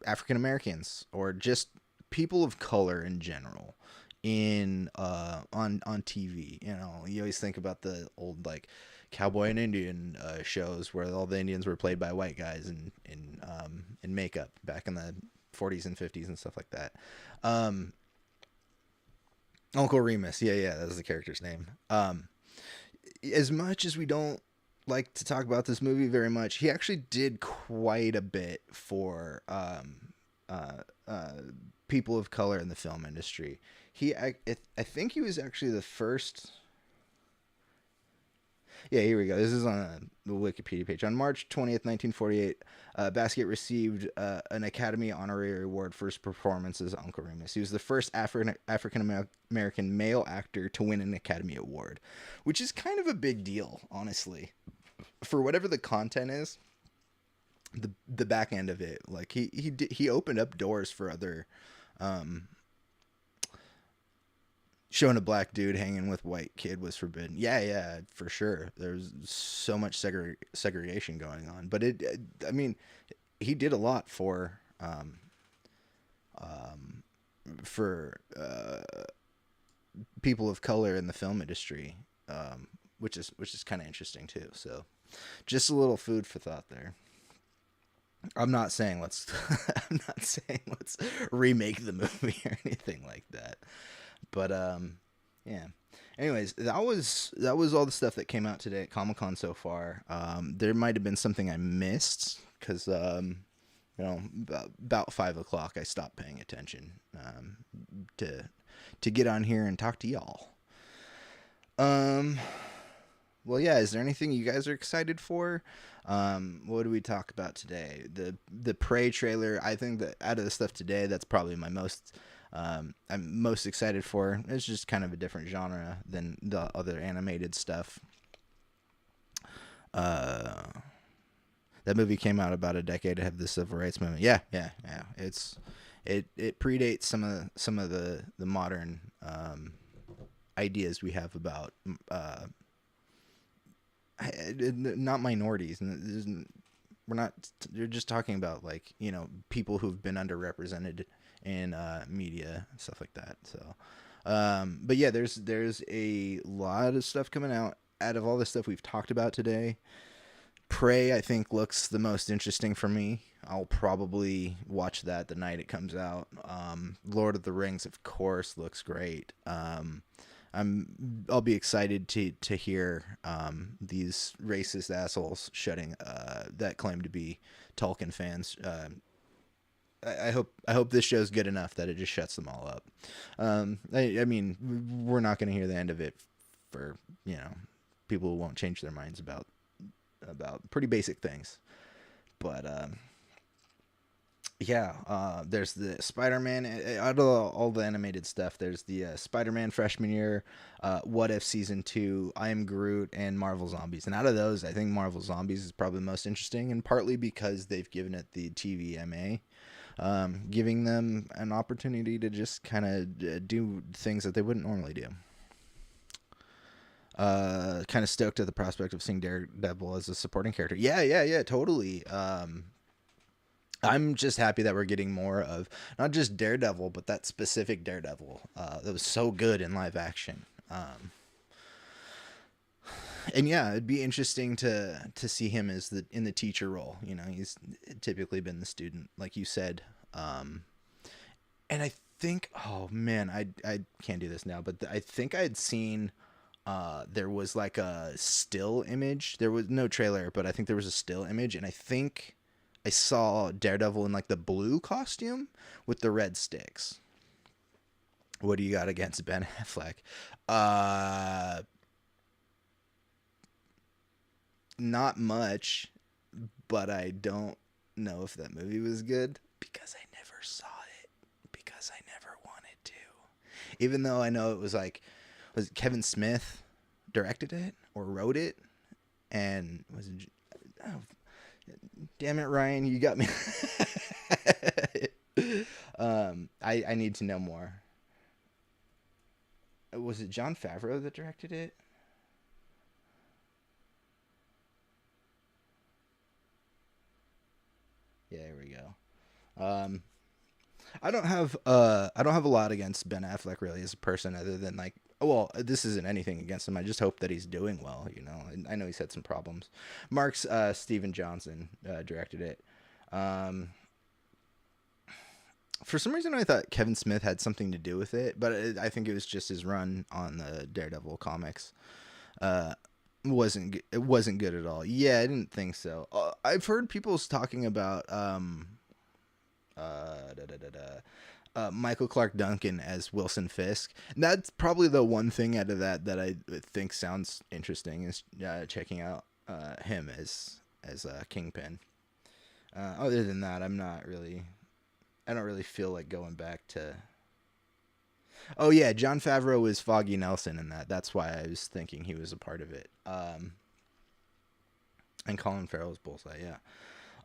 African Americans or just people of color in general in on TV. You always think about the old like cowboy and Indian shows where all the Indians were played by white guys in makeup back in the 40s and 50s and stuff like that. Uncle Remus, yeah, that was the character's name. As much as we don't like to talk about this movie very much, he actually did quite a bit for people of color in the film industry. I think he was actually the first. Yeah, here we go. This is on the Wikipedia page. On March 20th, 1948, Basket received an Academy Honorary Award for his performance as Uncle Remus. He was the first African American male actor to win an Academy Award, which is kind of a big deal, honestly. For whatever the content is, the back end of it. Like he opened up doors for other, um, showing a black dude hanging with white kid was forbidden. Yeah, for sure. There's so much segregation going on, but I mean, he did a lot for people of color in the film industry, which is kind of interesting too. So, just a little food for thought there. I'm not saying let's I'm not saying let's remake the movie or anything like that. But yeah. Anyways, that was all the stuff that came out today at Comic-Con so far. There might have been something I missed cuz you know, about 5 o'clock I stopped paying attention to get on here and talk to y'all. Well, yeah, is there anything you guys are excited for? What do we talk about today? The Prey trailer. I think that out of the stuff today, that's probably my most I'm most excited for. It's just kind of a different genre than the other animated stuff. That movie came out about a decade ahead of the Civil Rights Movement. Yeah. It predates some of the modern ideas we have about not minorities. You're just talking about, like, you know, people who've been underrepresented in media, stuff like that. So but yeah, there's a lot of stuff coming out of all the stuff we've talked about today. Prey, I think, looks the most interesting for me. I'll probably watch that the night it comes out. Lord of the Rings, of course, looks great. I'll be excited to hear these racist assholes shutting that claim to be Tolkien fans. I hope this show's good enough that it just shuts them all up. I mean, we're not going to hear the end of it for, you know, people who won't change their minds about pretty basic things. But yeah, there's the Spider-Man. Out of all the animated stuff, there's the Spider-Man freshman year, What If season 2, I Am Groot, and Marvel Zombies. And out of those, I think Marvel Zombies is probably the most interesting, and partly because they've given it the TVMA, giving them an opportunity to just kind of do things that they wouldn't normally do. Kind of stoked at the prospect of seeing Daredevil as a supporting character. Yeah, totally. I'm just happy that we're getting more of not just Daredevil, but that specific Daredevil that was so good in live action. And yeah, it'd be interesting to see him as in the teacher role. You know, he's typically been the student, like you said. And I think, oh man, I can't do this now, but I think I'd seen. There was like a still image. There was no trailer, but I think there was a still image, and I think I saw Daredevil in like the blue costume with the red sticks. What do you got against Ben Affleck? Not much, but I don't know if that movie was good because I never saw it, because I never wanted to. Even though I know it was like, was it Kevin Smith directed it or wrote it? And was it, oh, damn it, Ryan, you got me. I need to know more. Was it Jon Favreau that directed it? Yeah, here we go. I don't have a lot against Ben Affleck really as a person, other than, like, well, this isn't anything against him. I just hope that he's doing well, you know. And I know he's had some problems. Mark's Steven Johnson directed it. For some reason, I thought Kevin Smith had something to do with it, but I think it was just his run on the Daredevil comics. It wasn't good at all. Yeah, I didn't think so. I've heard people talking about Michael Clark Duncan as Wilson Fisk. And that's probably the one thing out of that I think sounds interesting, is checking out him as Kingpin. Other than that, I don't really feel like going back to. Oh yeah, Jon Favreau was Foggy Nelson in that. That's why I was thinking he was a part of it. And Colin Farrell's Bullseye, yeah.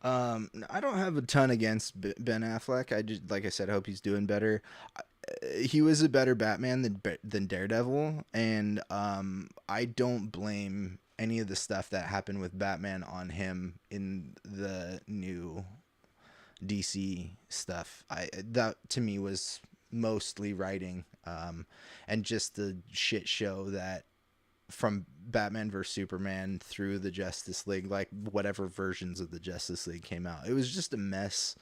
I don't have a ton against Ben Affleck. I just, like I said, I hope he's doing better. He was a better Batman than Daredevil, and I don't blame any of the stuff that happened with Batman on him in the new DC stuff. That to me was mostly writing, and just the shit show that from Batman vs Superman through the Justice League, like whatever versions of the Justice League came out, it was just a mess.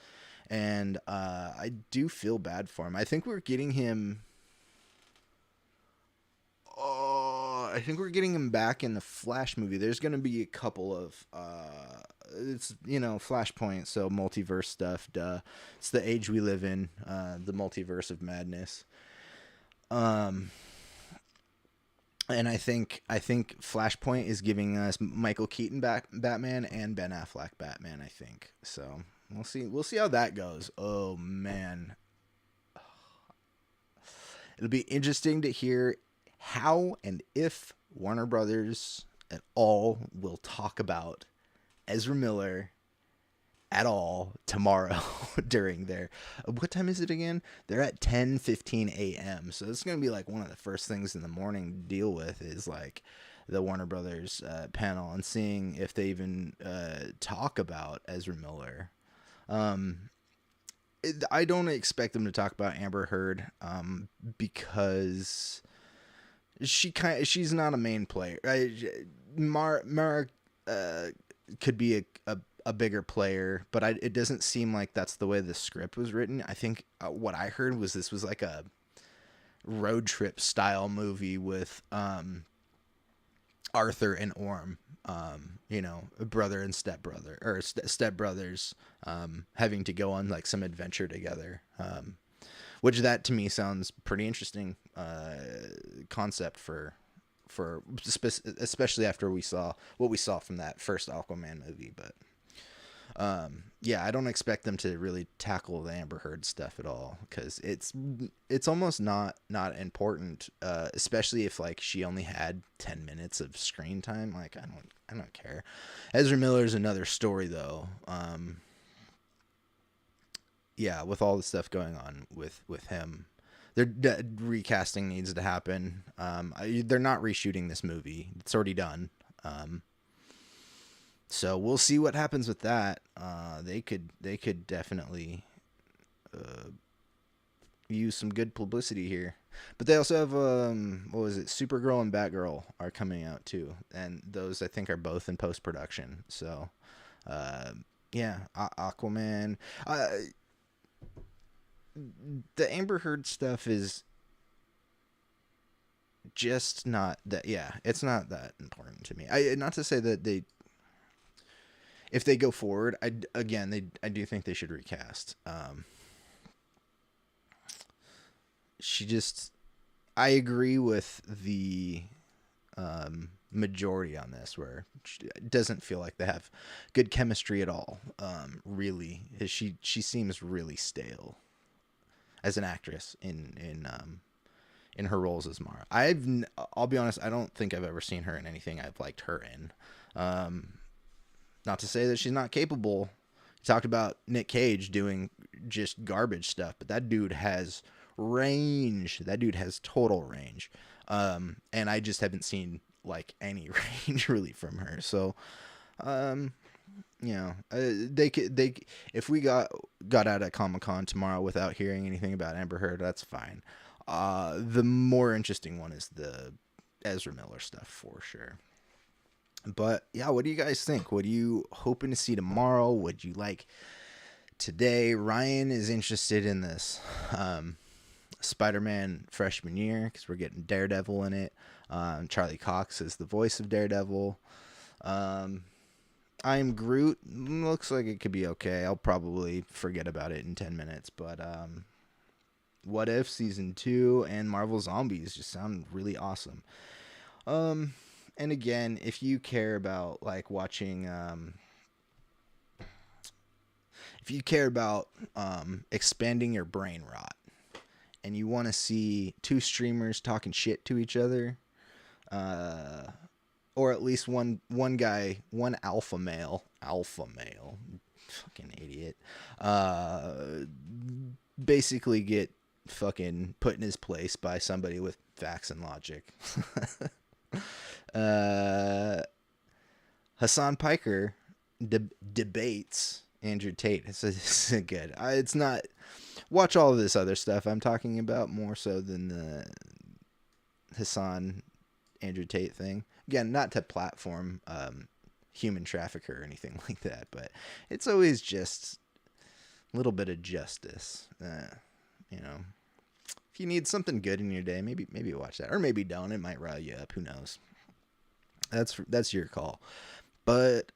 And I do feel bad for him. I think we're getting him. Oh, I think we're getting him back in the Flash movie. There's going to be a couple of it's, you know, Flashpoint, so multiverse stuff. Duh, it's the age we live in, the multiverse of madness. And I think Flashpoint is giving us Michael Keaton Batman and Ben Affleck Batman. I think so. We'll see how that goes. Oh man, it'll be interesting to hear how and if Warner Brothers at all will talk about Ezra Miller at all tomorrow during their, what time is it again? They're at 10:15 a.m. So it's going to be like one of the first things in the morning to deal with is like the Warner Brothers panel and seeing if they even talk about Ezra Miller. I don't expect them to talk about Amber Heard because she's not a main player. Mara could be a bigger player, but it doesn't seem like that's the way the script was written. I think what I heard was this was like a road trip style movie with Arthur and Orm, you know, brother and stepbrother, or stepbrothers, having to go on like some adventure together, which that to me sounds pretty interesting concept for especially after we saw what we saw from that first Aquaman movie. But yeah, I don't expect them to really tackle the Amber Heard stuff at all, because it's almost not important, especially if like she only had 10 minutes of screen time. Like I don't care. Ezra Miller's another story though. Yeah, with all the stuff going on with him, recasting needs to happen. They're not reshooting this movie; it's already done. So we'll see what happens with that. They could definitely use some good publicity here. But they also have what was it? Supergirl and Batgirl are coming out too, and those I think are both in post production. So yeah, Aquaman. The Amber Heard stuff is just not that. Yeah, it's not that important to me. Not to say that if they go forward, I do think they should recast. I agree with the majority on this, where it doesn't feel like they have good chemistry at all. Really, she seems really stale as an actress in her roles as Mara. I'll be honest, I don't think I've ever seen her in anything I've liked her in. Not to say that she's not capable. You talked about Nick Cage doing just garbage stuff, but that dude has range. That dude has total range. And I just haven't seen like any range really from her. So, you know, they if we got out at Comic-Con tomorrow without hearing anything about Amber Heard, that's fine. The more interesting one is the Ezra Miller stuff for sure. But yeah, what do you guys think? What are you hoping to see tomorrow? Would you like today? Ryan is interested in this Spider-Man freshman year because we're getting Daredevil in it. Charlie Cox is the voice of Daredevil. I'm Groot. Looks like it could be okay. I'll probably forget about it in 10 minutes. But What If Season 2 and Marvel Zombies just sound really awesome. And again, if you care about like watching, if you care about expanding your brain rot, and you want to see two streamers talking shit to each other, or at least one guy, one alpha male, fucking idiot, basically get fucking put in his place by somebody with facts and logic. Hassan Piker debates Andrew Tate. It's good. It's not. Watch all of this other stuff I'm talking about more so than the Hassan Andrew Tate thing. Again, not to platform human trafficker or anything like that, but it's always just a little bit of justice. You know, if you need something good in your day, maybe watch that, or maybe don't. It might rile you up. Who knows? That's your call. But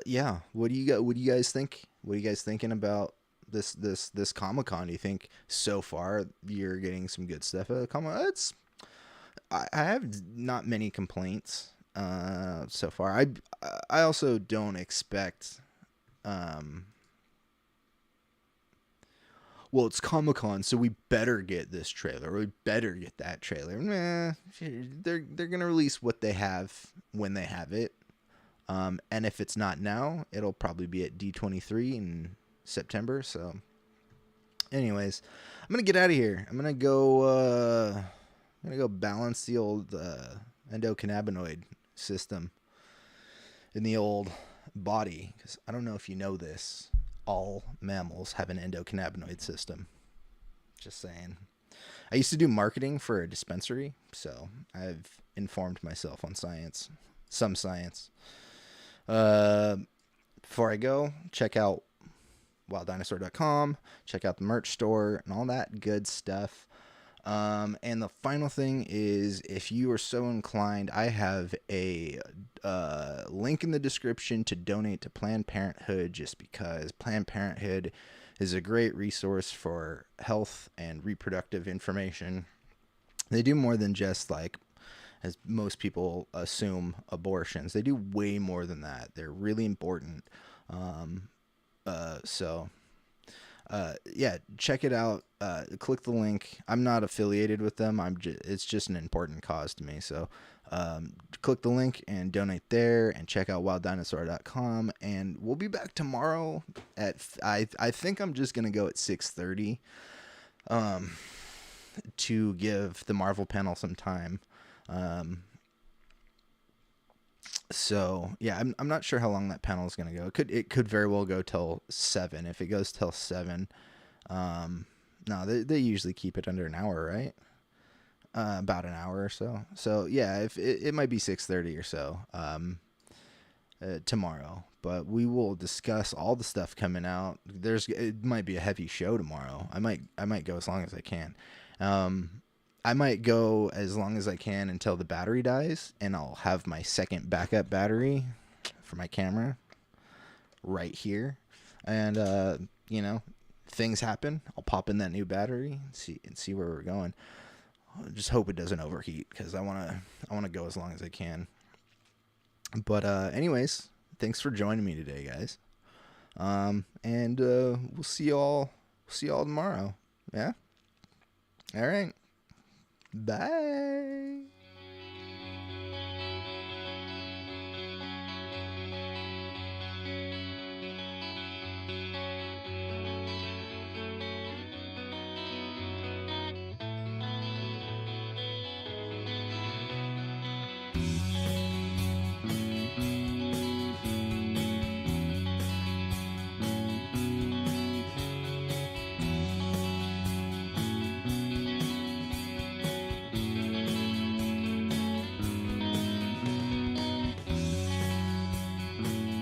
yeah, what do you guys think? What are you guys thinking about this Comic-Con? Do you think so far you're getting some good stuff at Comic-Con? I have not many complaints so far. I also don't expect well, it's Comic-Con, so we better get this trailer, or we better get that trailer. Nah, they're gonna release what they have when they have it. And if it's not now, it'll probably be at D23 in September. So anyways, I'm going to get out of here. I'm going to go balance the old endocannabinoid system in the old body. Because I don't know if you know this, all mammals have an endocannabinoid system. Just saying. I used to do marketing for a dispensary, so I've informed myself on science. Some science. Before I go, check out wilddinosaur.com, check out the merch store and all that good stuff. And the final thing is, if you are so inclined, I have a link in the description to donate to Planned Parenthood, just because Planned Parenthood is a great resource for health and reproductive information. They do more than just, like, as most people assume, abortions. They do way more than that. They're really important. Yeah, check it out. Click the link. I'm not affiliated with them. It's just an important cause to me. So, click the link and donate there, and check out wilddinosaur.com. And we'll be back tomorrow I think I'm just going to go at 6:30, to give the Marvel panel some time. So yeah, I'm not sure how long that panel is going to go. It could very well go till 7. If it goes till 7, no, they usually keep it under an hour, right? About an hour or so. So yeah, if it might be 6:30 or so, tomorrow, but we will discuss all the stuff coming out. It might be a heavy show tomorrow. I might go as long as I can. I might go as long as I can until the battery dies, and I'll have my second backup battery for my camera right here. And, you know, things happen. I'll pop in that new battery and see where we're going. I just hope it doesn't overheat, because I want to go as long as I can. But anyways, thanks for joining me today, guys. And we'll see you all tomorrow. Yeah? All right. Bye.